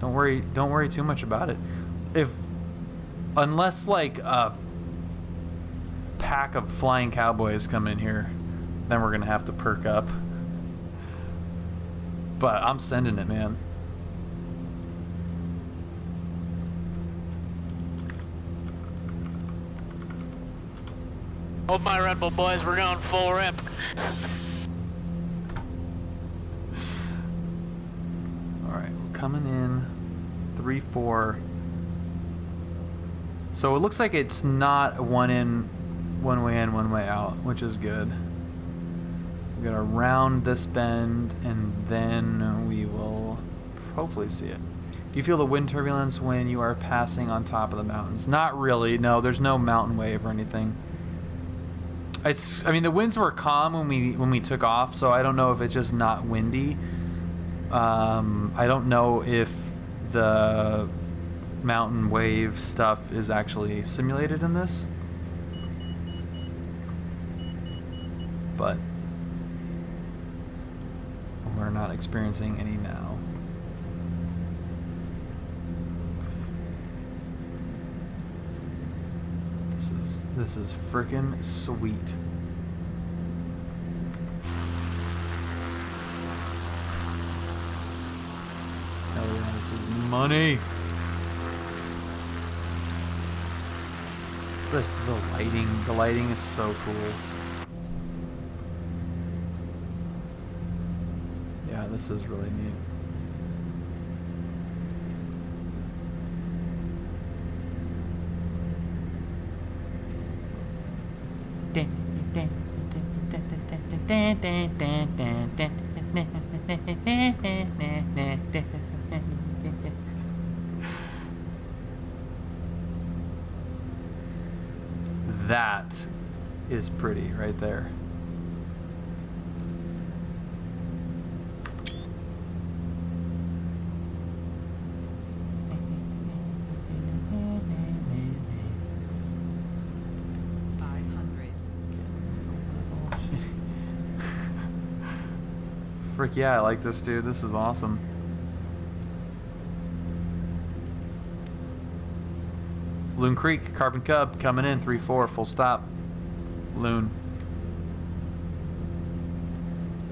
worry too much about it. Unless like a pack of flying cowboys come in here, then we're gonna have to perk up. But I'm sending it, man. Hold my Red Bull, boys. We're going full rip. Alright, we're coming in 3-4. So it looks like it's not one way in, one way out, which is good. We're gonna round this bend and then we will hopefully see it. Do you feel the wind turbulence when you are passing on top of the mountains? Not really, no, there's no mountain wave or anything. I mean, the winds were calm when we took off, so I don't know if it's just not windy. I don't know if the mountain wave stuff is actually simulated in this. But we're not experiencing any now. This is freaking sweet. Hell yeah, this is money. The lighting is so cool. Yeah, this is really neat. That is pretty right there. Frick yeah, I like this, dude. This is awesome. Loon Creek, Carbon Cub, coming in, 3-4, full stop. Loon.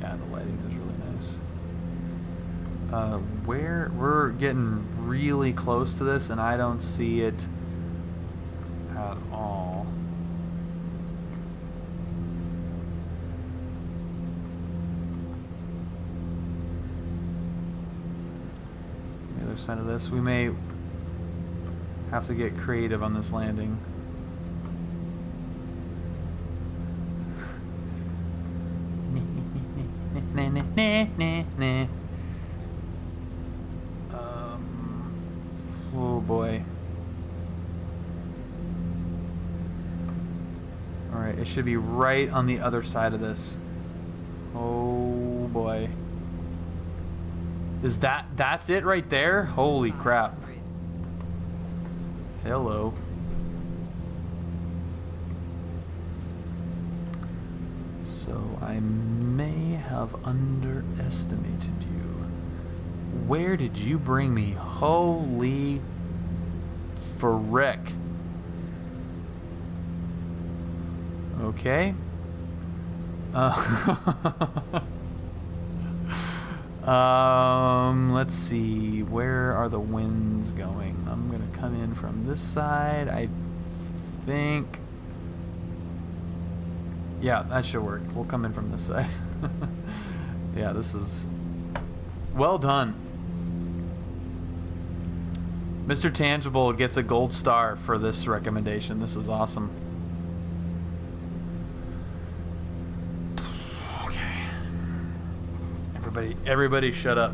Yeah, the lighting is really nice. We're getting really close to this, and I don't see it at all. The other side of this, we may have to get creative on this landing. Oh boy. Alright, it should be right on the other side of this. Oh boy. Is that's it right there? Holy crap. Hello. So I may have underestimated you. Where did you bring me? Holy frick. Okay. Let's see. Where are the winds going? I'm gonna come in from this side. I think. Yeah, that should work. We'll come in from this side. Yeah, this is well done. Mr. Tangible gets a gold star for this recommendation. This is awesome. Okay. Everybody shut up.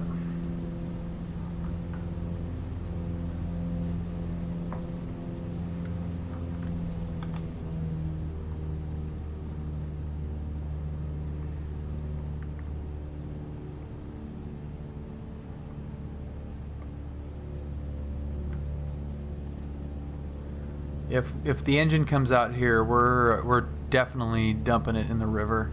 If the engine comes out here, we're definitely dumping it in the river.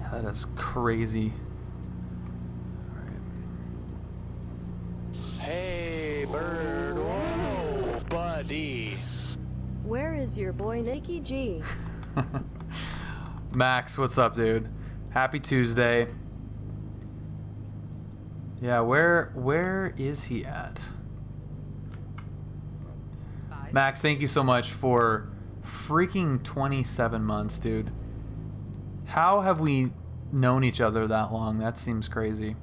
Yeah, that is crazy. All right. Hey, bird. Whoa, buddy. Where is your boy Nikki G? Max, what's up, dude? Happy Tuesday. Yeah, where is he at? Max, thank you so much for freaking 27 months, dude. How have we known each other that long? That seems crazy.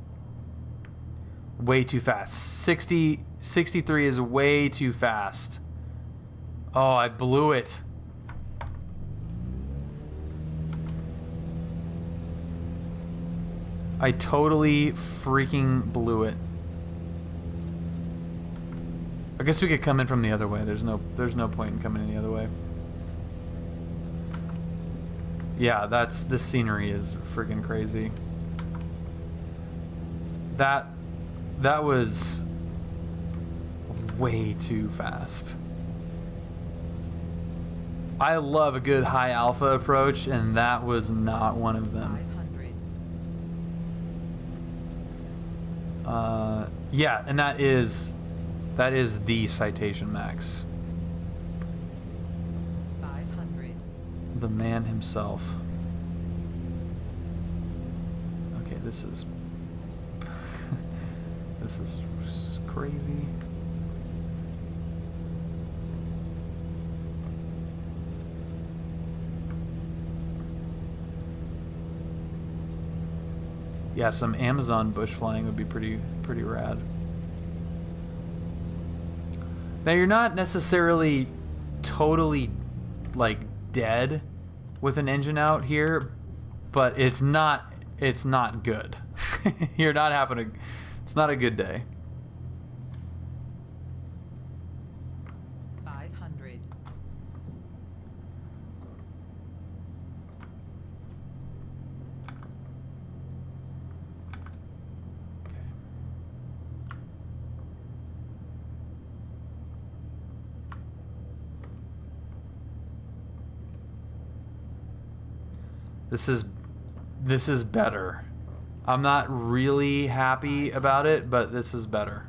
Way too fast. 63 is way too fast. Oh, I blew it. I totally freaking blew it. I guess we could come in from the other way. There's no point in coming in the other way. Yeah, this scenery is freaking crazy. That was way too fast. I love a good high alpha approach, and that was not one of them. 500. Yeah, and that is the citation, Max. 500. The man himself. Okay, this is this is crazy. Yeah, some Amazon bush flying would be pretty rad. Now you're not necessarily totally like dead with an engine out here, but it's not good. You're not having a, it's not a good day. 500. This is better. I'm not really happy about it, but this is better.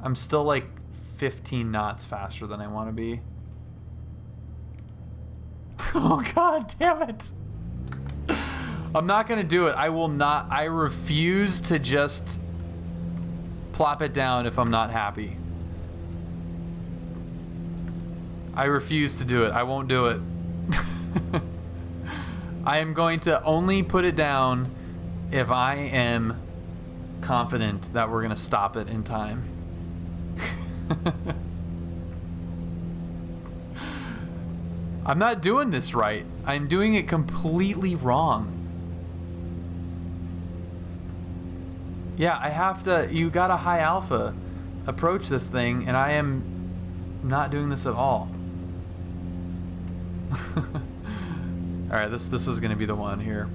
I'm still like 15 knots faster than I want to be. Oh god damn it. I'm not gonna do it. I will not. I refuse to just plop it down if I'm not happy. I refuse to do it. I won't do it. I am going to only put it down if I am confident that we're gonna stop it in time. I'm not doing this right. I'm doing it completely wrong. Yeah, I have to. You got a high alpha approach this thing, and I am not doing this at all. All right, this is going to be the one here.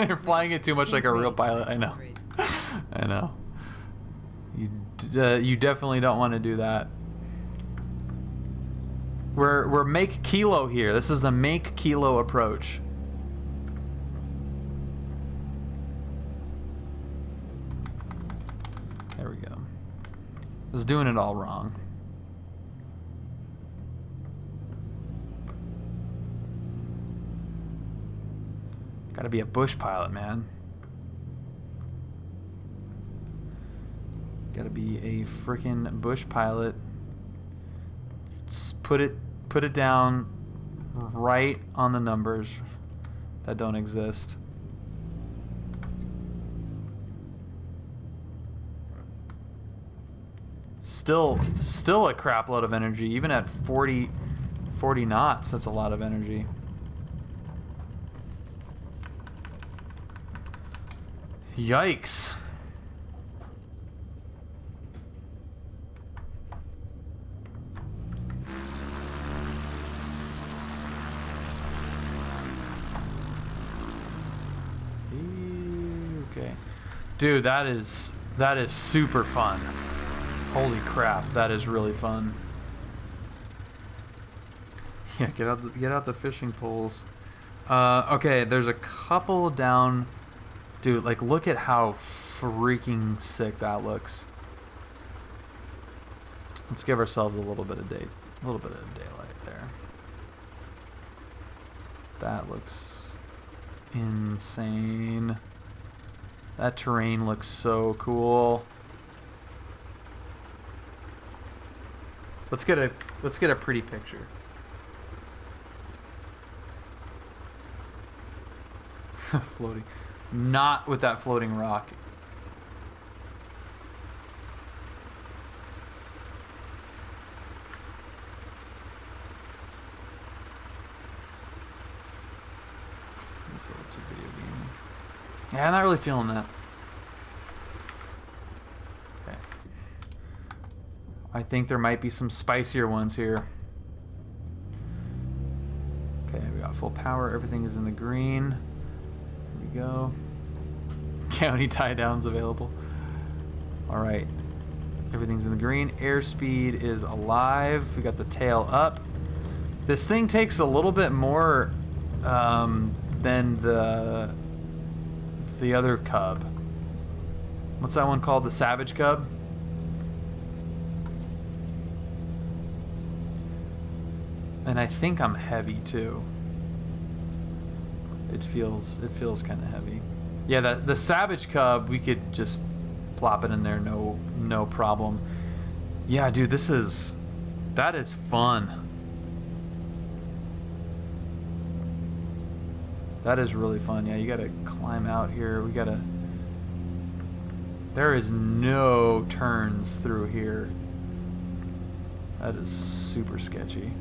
You're flying it too much like a real pilot. I know. I know. You definitely don't want to do that. We're make kilo here. This is the make kilo approach. There we go. I was doing it all wrong. Gotta be a bush pilot, man. Gotta be a freaking bush pilot. Just put it down right on the numbers that don't exist. Still a crap load of energy, even at 40 knots. That's a lot of energy. Yikes. Okay. Dude, that is super fun. Holy crap, that is really fun. Yeah, get out the fishing poles. Okay, there's a couple down. Dude, like, look at how freaking sick that looks. Let's give ourselves a little bit of daylight there. That looks insane. That terrain looks so cool. Let's get a pretty picture. Floating. Not with that floating rock. That's a video game. Yeah, I'm not really feeling that. Okay. I think there might be some spicier ones here. Okay, we got full power. Everything is in the green. Here we go. County tie downs available. All right. Everything's in the green. Airspeed is alive. We got the tail up. This thing takes a little bit more than the other Cub. What's that one called? The Savage Cub? And I think I'm heavy too. It feels kind of heavy. Yeah, the Savage Cub, we could just plop it in there, no problem. Yeah, dude, that is fun. That is really fun. Yeah, you gotta climb out here. There is no turns through here. That is super sketchy.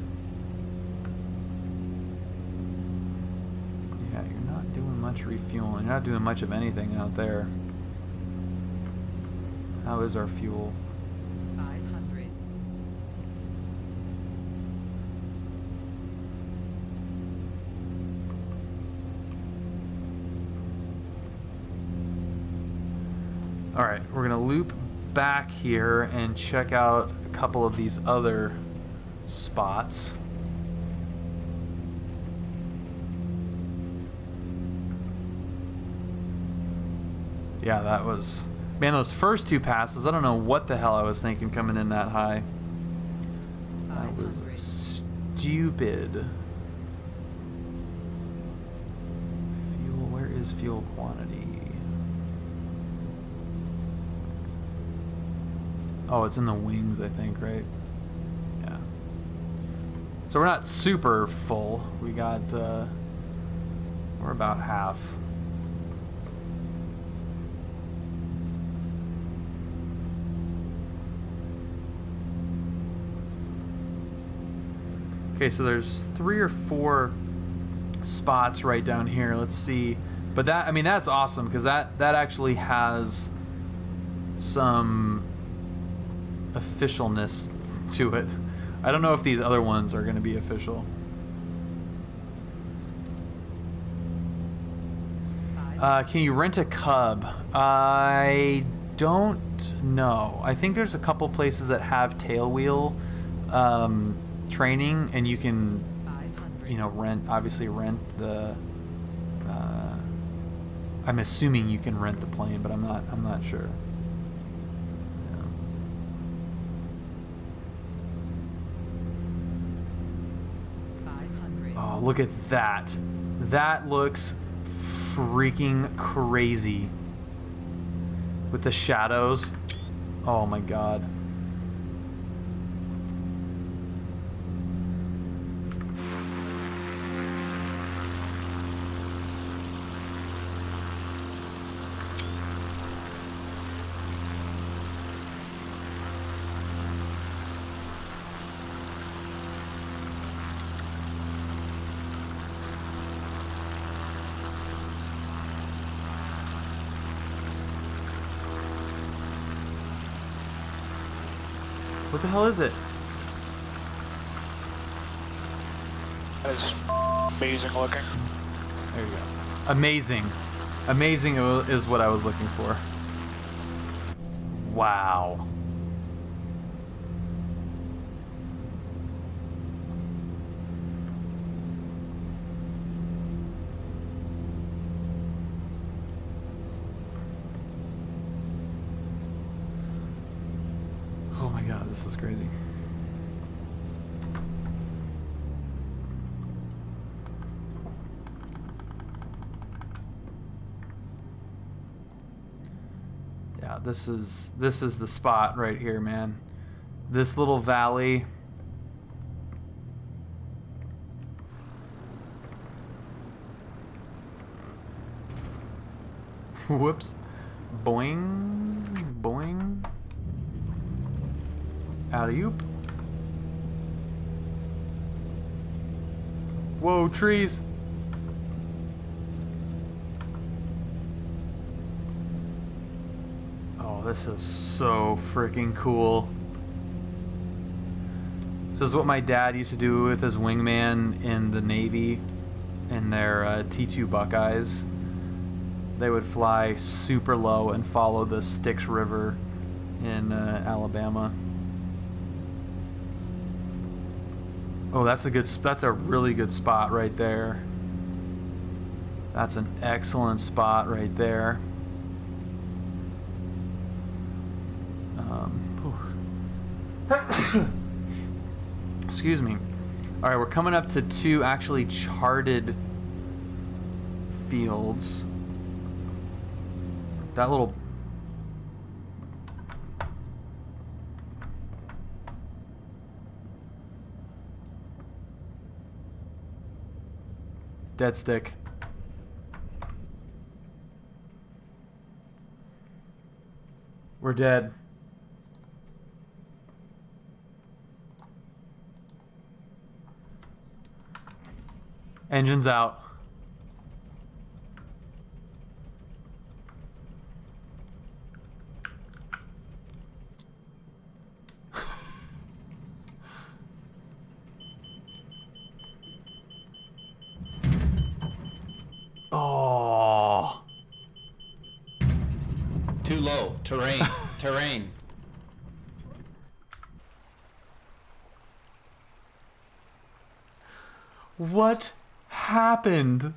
Yeah, you're not doing much refueling. You're not doing much of anything out there. How is our fuel? 500. All right, we're gonna loop back here and check out a couple of these other spots. Yeah, that was... Man, those first two passes, I don't know what the hell I was thinking coming in that high. That was stupid. Fuel, where is fuel quantity? Oh, it's in the wings, I think, right? Yeah. So we're not super full. We got, we're about half. Okay, so there's 3 or 4 spots right down here. Let's see. But that, I mean, that's awesome because that actually has some officialness to it. I don't know if these other ones are going to be official. Can you rent a Cub? I don't know. I think there's a couple places that have tail wheel training, and you can, you know, obviously rent the. I'm assuming you can rent the plane, but I'm not sure. Oh, look at that. That looks freaking crazy. With the shadows. Oh my god. What the hell is it? That is amazing looking. There you go. Amazing. Amazing is what I was looking for. Wow. Oh my god, this is crazy. Yeah, this is the spot right here, man. This little valley. Whoops. Boing, boing. Alley-oop. Whoa, trees. Oh, this is so freaking cool. This is what my dad used to do with his wingman in the Navy in their T2 Buckeyes. They would fly super low and follow the Styx River in Alabama. Oh, that's a really good spot right there. That's an excellent spot right there. Excuse me. All right, we're coming up to 2 actually charted fields. That little... Dead stick. We're dead. Engine's out. Oh. Too low. Terrain. Terrain. What happened?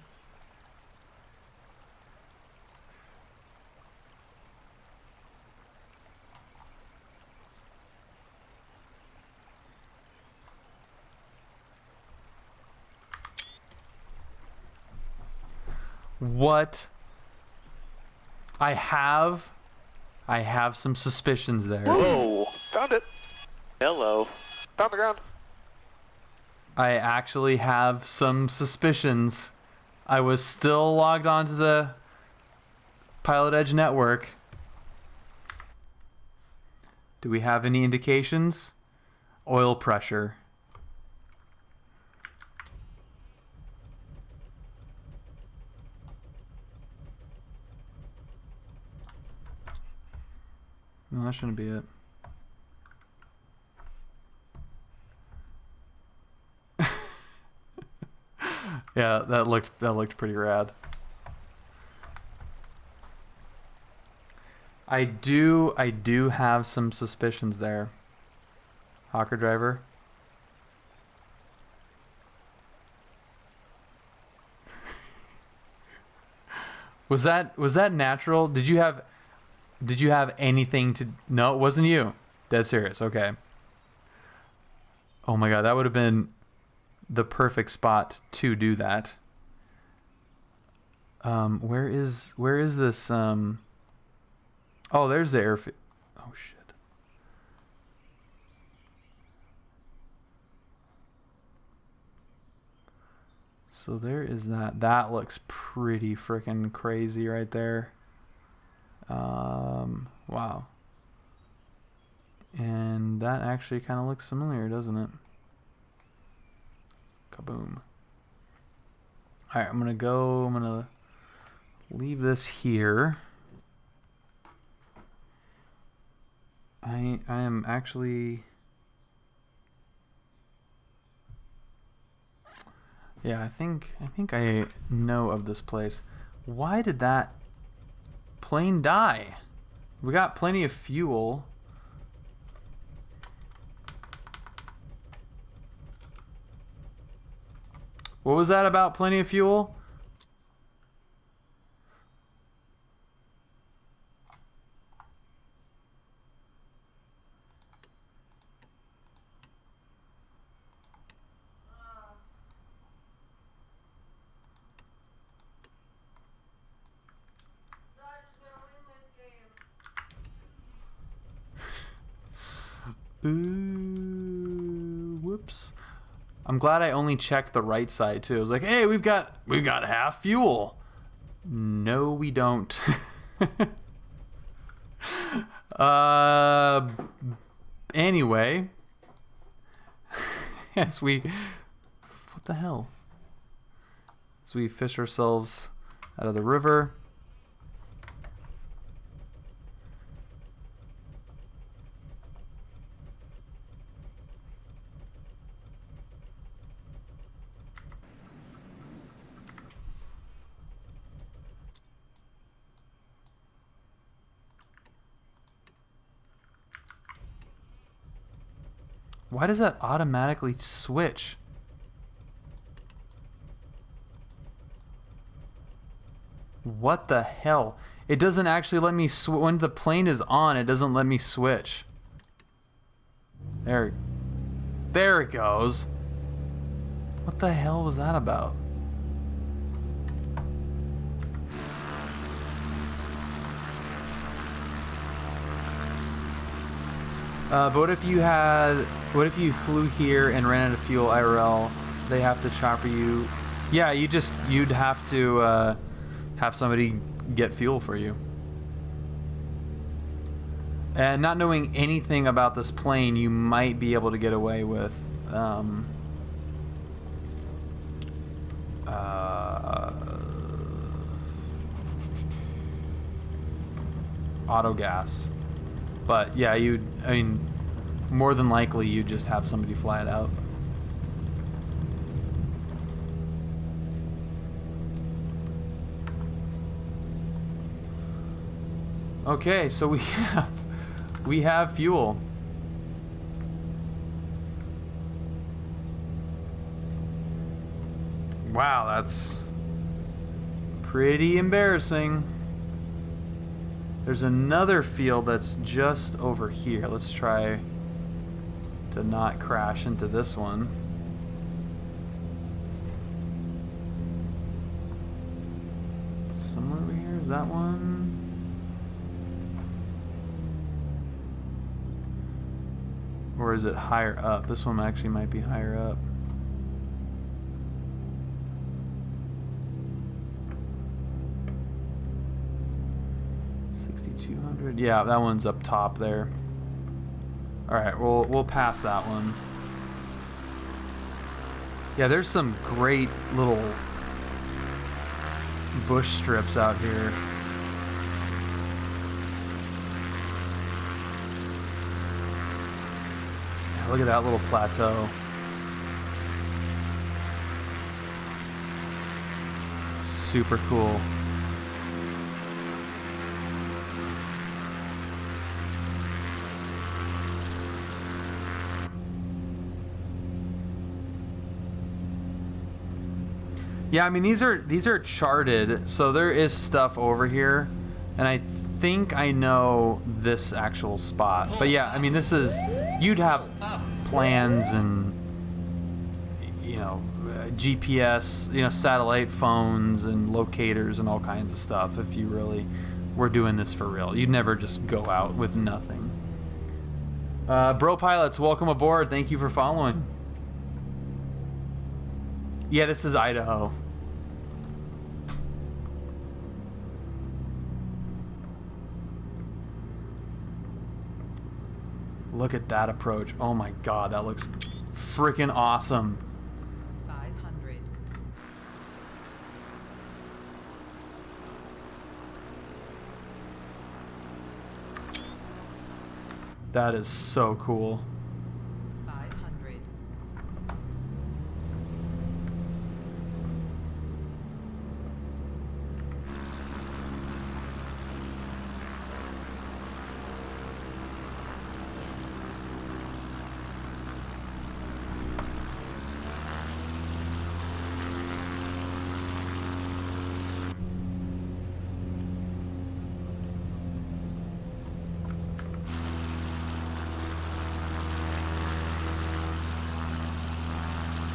What? I have some suspicions there. Whoa! Found it. Hello. Found the ground. I actually have some suspicions. I was still logged onto the PilotEdge network. Do we have any indications? Oil pressure. No, that shouldn't be it. Yeah, that looked pretty rad. I do have some suspicions there. Hawker driver. Was that natural? Did you have anything to... No, it wasn't you. Dead serious. Okay. Oh my god, that would have been the perfect spot to do that. Where is this? Oh, there's the airfield. Oh shit. So there is that. That looks pretty freaking crazy right there. Wow. And that actually kind of looks familiar, doesn't it? Kaboom. Alright, I'm gonna leave this here. I am actually... Yeah, I think I know of this place. Why did that plane die? We got plenty of fuel. What was that about plenty of fuel? Whoops. I'm glad I only checked the right side too. I was like, hey, we've got half fuel. No, we don't. Anyway. What the hell? As we fish ourselves out of the river. Why does that automatically switch? What the hell? It doesn't actually let me when the plane is on, it doesn't let me switch. There it goes. What the hell was that about? But what if you flew here and ran out of fuel IRL? They have to chopper you. Yeah, you'd have to have somebody get fuel for you. And not knowing anything about this plane, you might be able to get away with auto gas. But yeah, I mean, more than likely you just have somebody fly it out. Okay, so we have fuel. Wow, that's pretty embarrassing. There's another field that's just over here. Let's try to not crash into this one. Somewhere over here, is that one? Or is it higher up? This one actually might be higher up. Yeah, that one's up top there. All right, we'll pass that one. Yeah, there's some great little bush strips out here. Yeah, look at that little plateau. Super cool. Yeah, I mean these are charted, so there is stuff over here, and I think I know this actual spot. But yeah, I mean this is, you'd have plans and GPS, satellite phones and locators and all kinds of stuff if you really were doing this for real. You'd never just go out with nothing. Bro Pilots, welcome aboard. Thank you for following. Yeah, this is Idaho. Look at that approach. Oh my god, that looks freaking awesome. 500. That is so cool. 500.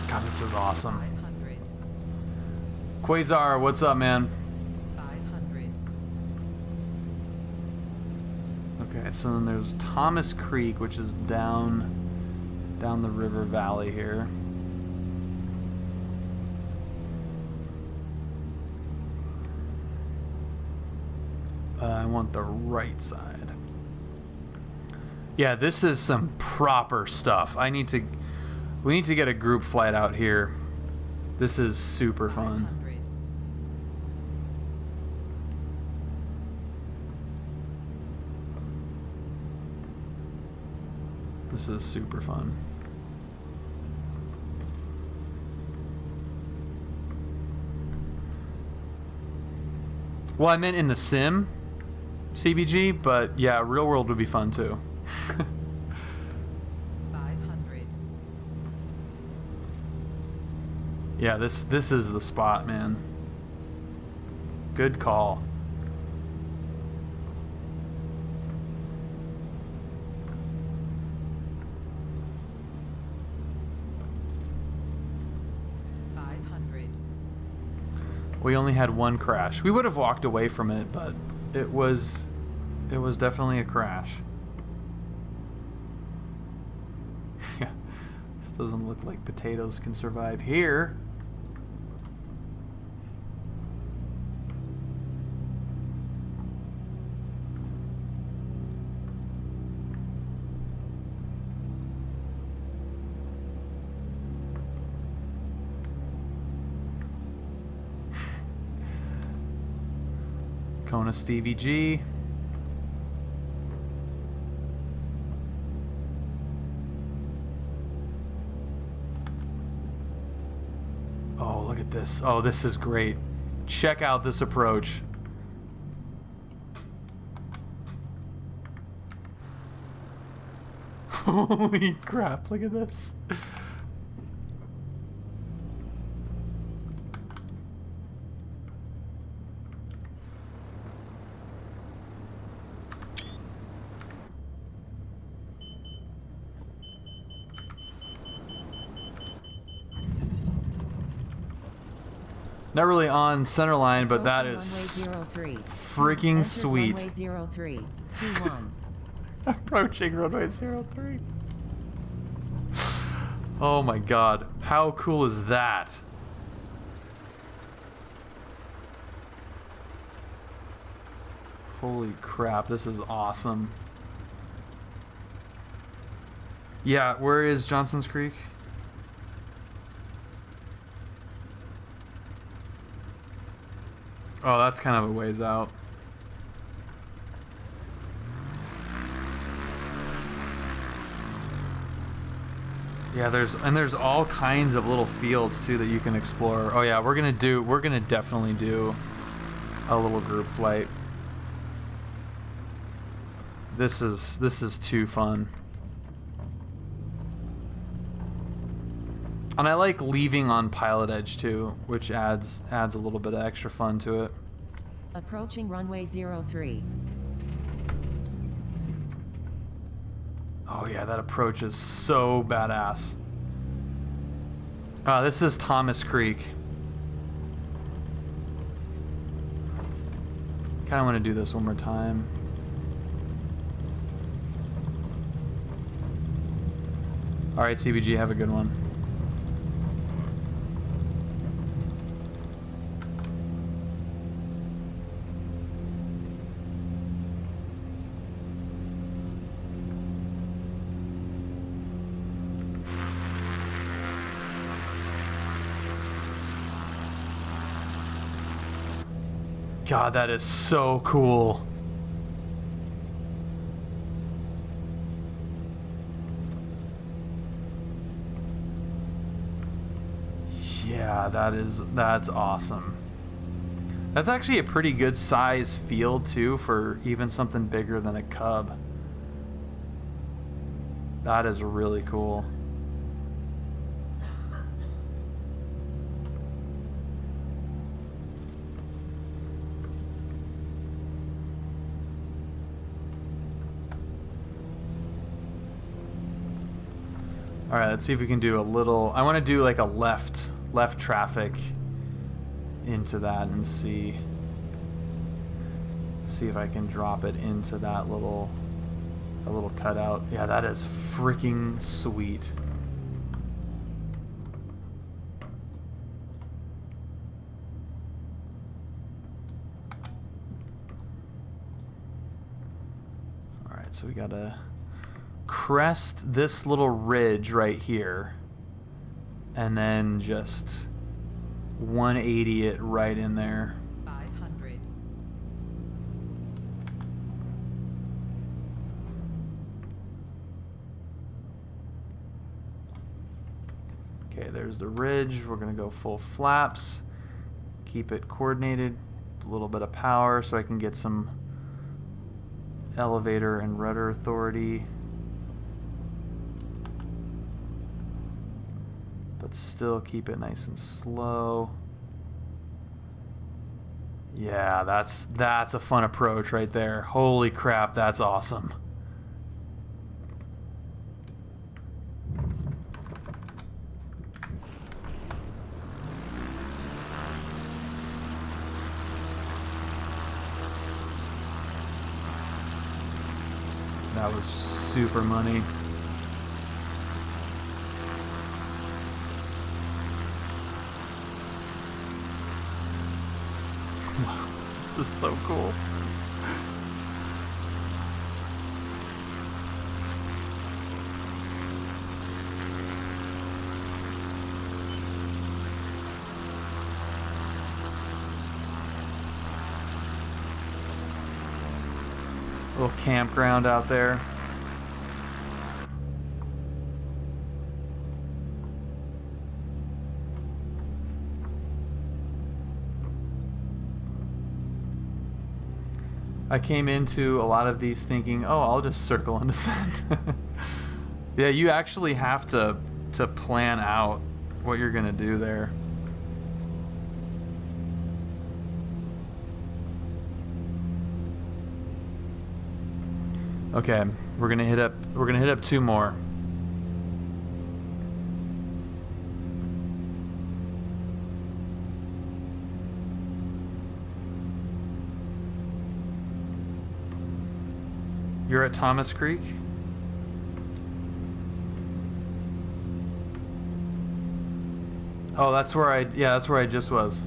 God, this is awesome. 500. Quasar, what's up, man? 500. Okay, so then there's Thomas Creek, which is down the river valley here. I want the right side. Yeah, this is some proper stuff. We need to get a group flight out here. This is super fun. 500. This is super fun. Well, I meant in the sim, CBG, but yeah, real world would be fun too. 500. Yeah, this is the spot, man. Good call. We only had one crash. We would have walked away from it, but it was definitely a crash. Yeah, this doesn't look like potatoes can survive here. Kona Stevie G. Oh, look at this. Oh, this is great. Check out this approach. Holy crap, look at this. Not really on center line, but that is freaking sweet. Runway 03, 21. Approaching runway 03. Oh my god, how cool is that? Holy crap, this is awesome. Yeah, where is Johnson's Creek? Oh, that's kind of a ways out. Yeah, there's all kinds of little fields too that you can explore. Oh yeah, we're gonna definitely do a little group flight. This is too fun. And I like leaving on PilotEdge too, which adds a little bit of extra fun to it. Approaching runway 03. Oh yeah, that approach is so badass. This is Thomas Creek. Kind of want to do this one more time. All right, CBG, have a good one. God, that is so cool. Yeah, that's awesome. That's actually a pretty good size field too for even something bigger than a Cub. That is really cool. All right, let's see if we can do a little. I want to do like a left traffic into that and see if I can drop it into that little cutout. Yeah, that is freaking sweet. All right, so we gotta crest this little ridge right here and then just 180 it right in there. 500. Okay, there's the ridge. We're gonna go full flaps, keep it coordinated, a little bit of power so I can get some elevator and rudder authority. But still keep it nice and slow. Yeah, that's a fun approach right there. Holy crap, that's awesome. That was super money. Wow, this is so cool. Little campground out there. I came into a lot of these thinking, oh, I'll just circle and descend. Yeah, you actually have to plan out what you're gonna do there. Okay, we're gonna hit up 2 more. You're at Thomas Creek? Oh, that's where that's where I just was.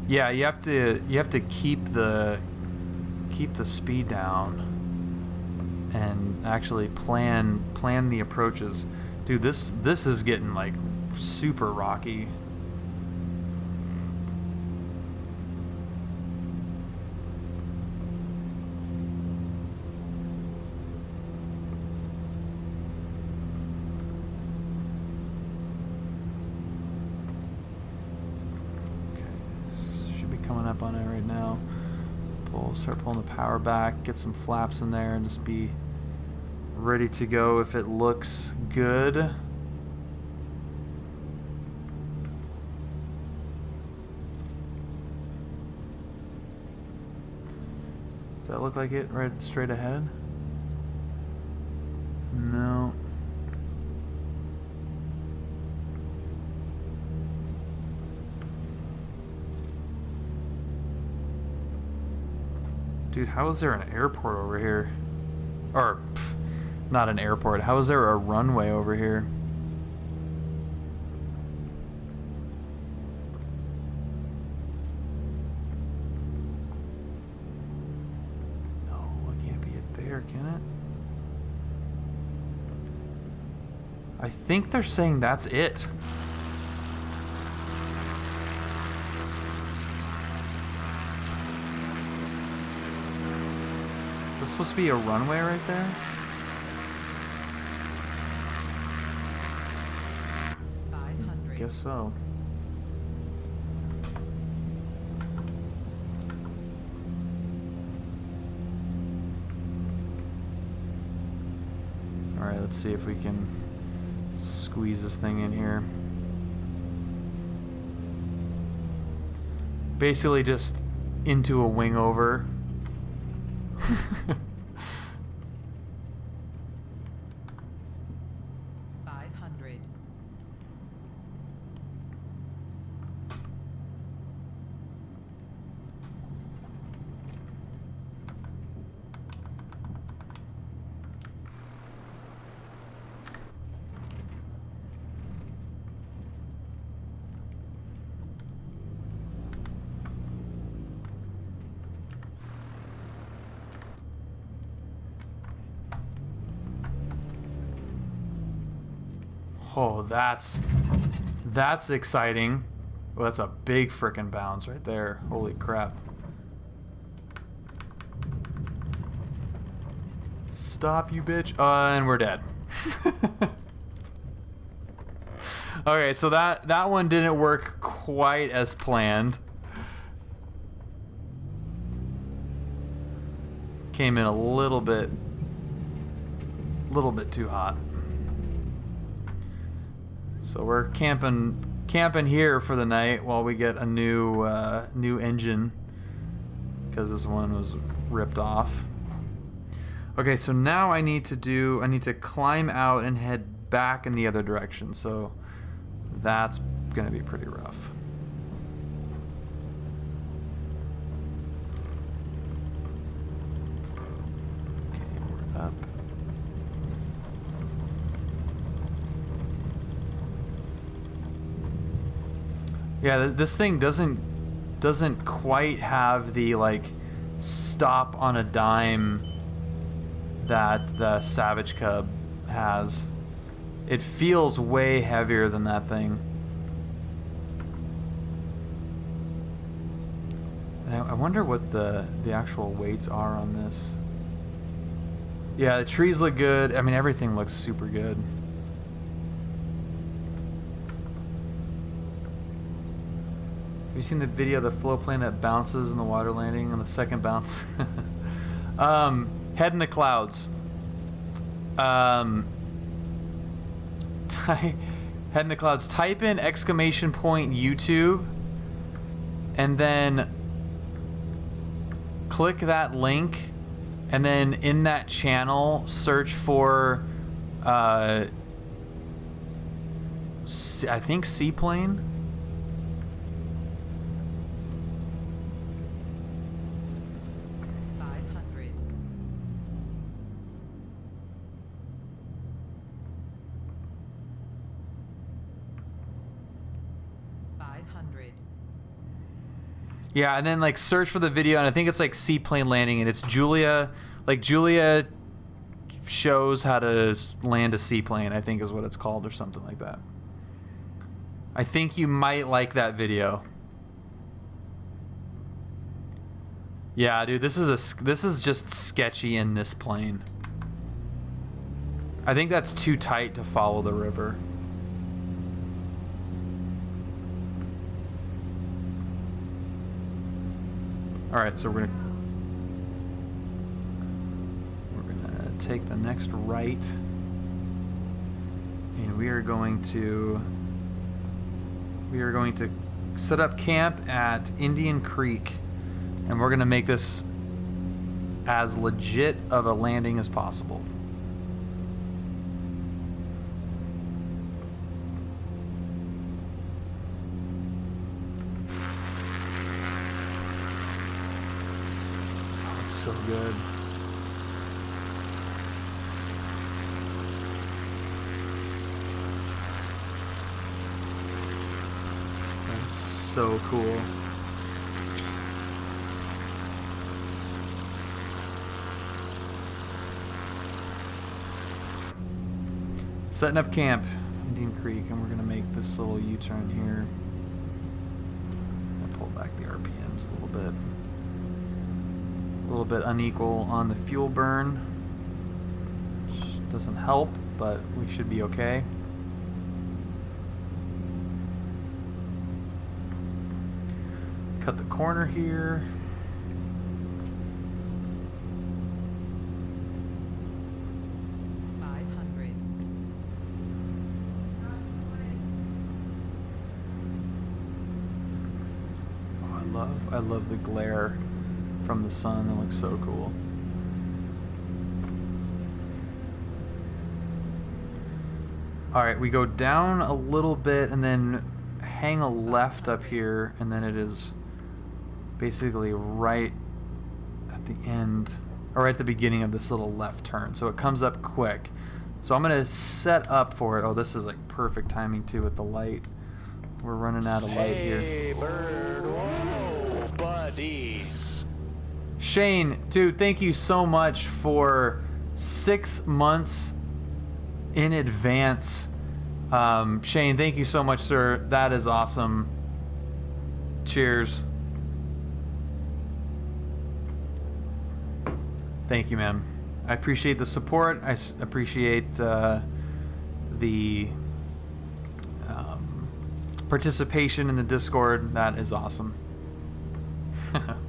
Yeah, you have to keep the speed down and actually plan the approaches. Dude, this is getting like super rocky. On it right now. Start pulling the power back, get some flaps in there, and just be ready to go if it looks good. Does that look like it right straight ahead? No. Dude, how is there an airport over here? Or, not an airport. How is there a runway over here? No, it can't be it there, can it? I think they're saying that's it. Is this supposed to be a runway right there? Guess so. Alright, let's see if we can squeeze this thing in here. Basically just into a wing over. 500. Oh, that's exciting. Well, that's a big frickin' bounce right there. Holy crap. Stop, you bitch. And we're dead. Okay, so that one didn't work quite as planned. Came in a little bit too hot. So we're camping here for the night while we get a new engine, because this one was ripped off. Okay, so now I need to climb out and head back in the other direction. So that's gonna be pretty rough. up. Yeah, this thing doesn't quite have the like stop on a dime that the Savage Cub has. It feels way heavier than that thing. And I wonder what the actual weights are on this. Yeah, the trees look good. I mean, everything looks super good. Have you seen the video of the float plane that bounces in the water landing on the second bounce? Head in the clouds. Head in the clouds. Type in exclamation point YouTube and then click that link, and then in that channel search for I think seaplane. Yeah, and then like search for the video, and I think it's like seaplane landing, and it's Julia, like Julia shows how to land a seaplane, I think is what it's called, or something like that. I think you might like that video. Yeah, dude, this is just sketchy in this plane. I think that's too tight to follow the river. All right, so we're gonna take the next right, and we are going to set up camp at Indian Creek, and we're gonna make this as legit of a landing as possible. So good. That's so cool. Setting up camp, Indian Creek, and we're gonna make this little U-turn here. I'll pull back the RPMs a little bit. A little bit unequal on the fuel burn, which doesn't help, but we should be okay. Cut the corner here. Oh, I love the glare from the sun. It looks so cool. All right, we go down a little bit and then hang a left up here, and then it is basically right at the end, or right at the beginning of this little left turn. So it comes up quick. So I'm gonna set up for it. Oh, this is like perfect timing too with the light. We're running out of light here. Hey, bird. Whoa, buddy. Shane, dude, thank you so much for 6 months in advance. Shane, thank you so much, sir. That is awesome. Cheers. Thank you, man. I appreciate the support. I appreciate the participation in the Discord. That is awesome.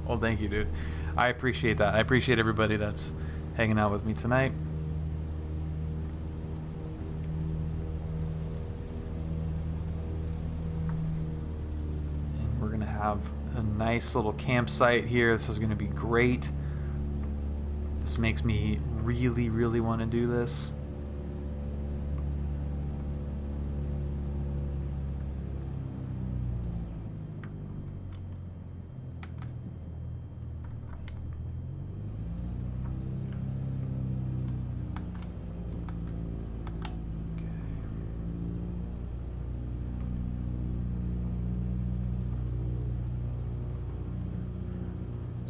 Well, thank you, dude. I appreciate that. I appreciate everybody that's hanging out with me tonight. And we're gonna have a nice little campsite here. This is gonna be great. This makes me really, really want to do this.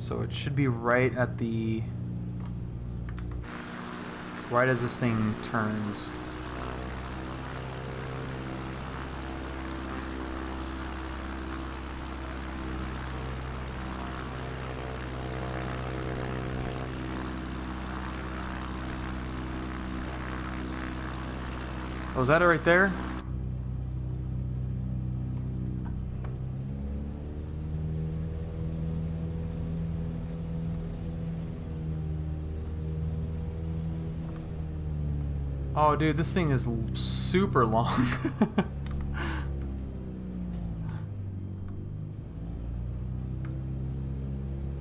So it should be right at the... right as this thing turns. Oh, is that it right there? Oh, dude, this thing is super long.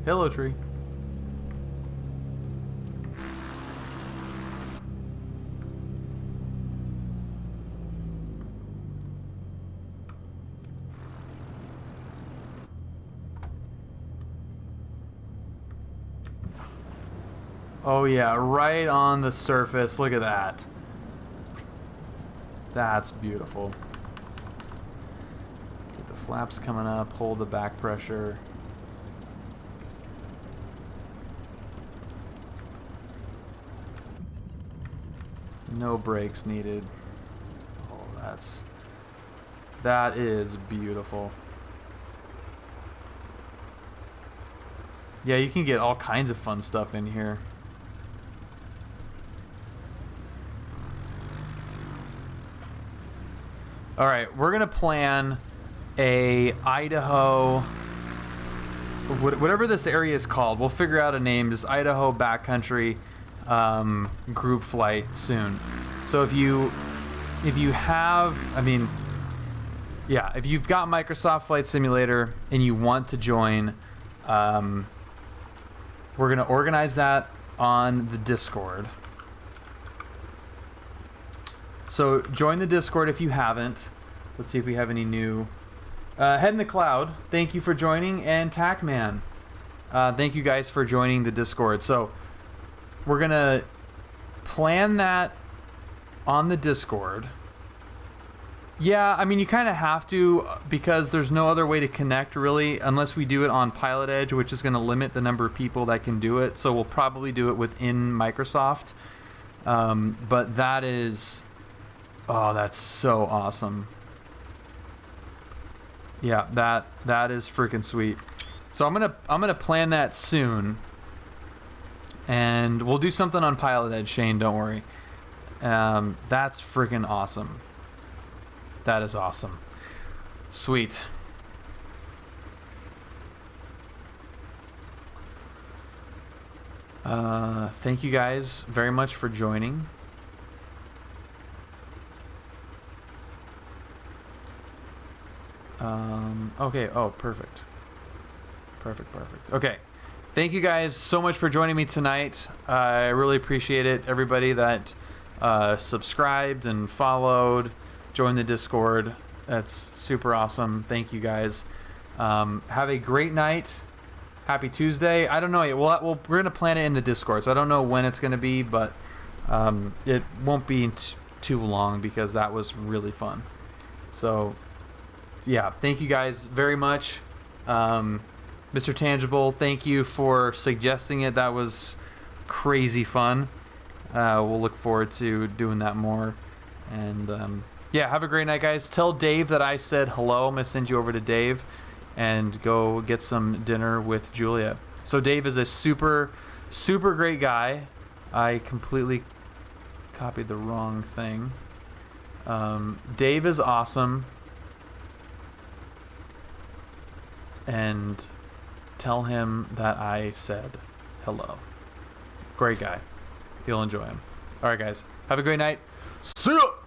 Hello, tree. Oh yeah, right on the surface. Look at that. That's beautiful. Get the flaps coming up, hold the back pressure. No brakes needed. Oh, that is beautiful. Yeah, you can get all kinds of fun stuff in here. All right, we're gonna plan a Idaho, whatever this area is called. We'll figure out a name. Just Idaho backcountry group flight soon. So if you have, I mean, yeah, if you've got Microsoft Flight Simulator and you want to join, we're gonna organize that on the Discord. So join the Discord if you haven't. Let's see if we have any new. Head in the Cloud, thank you for joining, and TacMan, thank you guys for joining the Discord. So we're gonna plan that on the Discord. Yeah, I mean, you kind of have to, because there's no other way to connect really unless we do it on PilotEdge, which is going to limit the number of people that can do it. So we'll probably do it within Microsoft. But that is... oh, that's so awesome. Yeah, that is freaking sweet. So I'm gonna plan that soon, and we'll do something on PilotEdge, Shane. Don't worry. That's freaking awesome. That is awesome. Sweet. Thank you guys very much for joining. Okay, oh, perfect. Perfect. Okay, thank you guys so much for joining me tonight. I really appreciate it. Everybody that subscribed and followed, joined the Discord. That's super awesome. Thank you guys. Have a great night. Happy Tuesday. I don't know yet. We're going to plan it in the Discord, so I don't know when it's going to be, but it won't be too long because that was really fun. So... yeah, thank you guys very much. Mr. Tangible, thank you for suggesting it. That was crazy fun. We'll look forward to doing that more. And yeah, have a great night, guys. Tell Dave that I said hello. I'm going to send you over to Dave and go get some dinner with Julia. So Dave is a super, super great guy. I completely copied the wrong thing. Dave is awesome. And tell him that I said hello. Great guy. You'll enjoy him. All right, guys. Have a great night. See ya!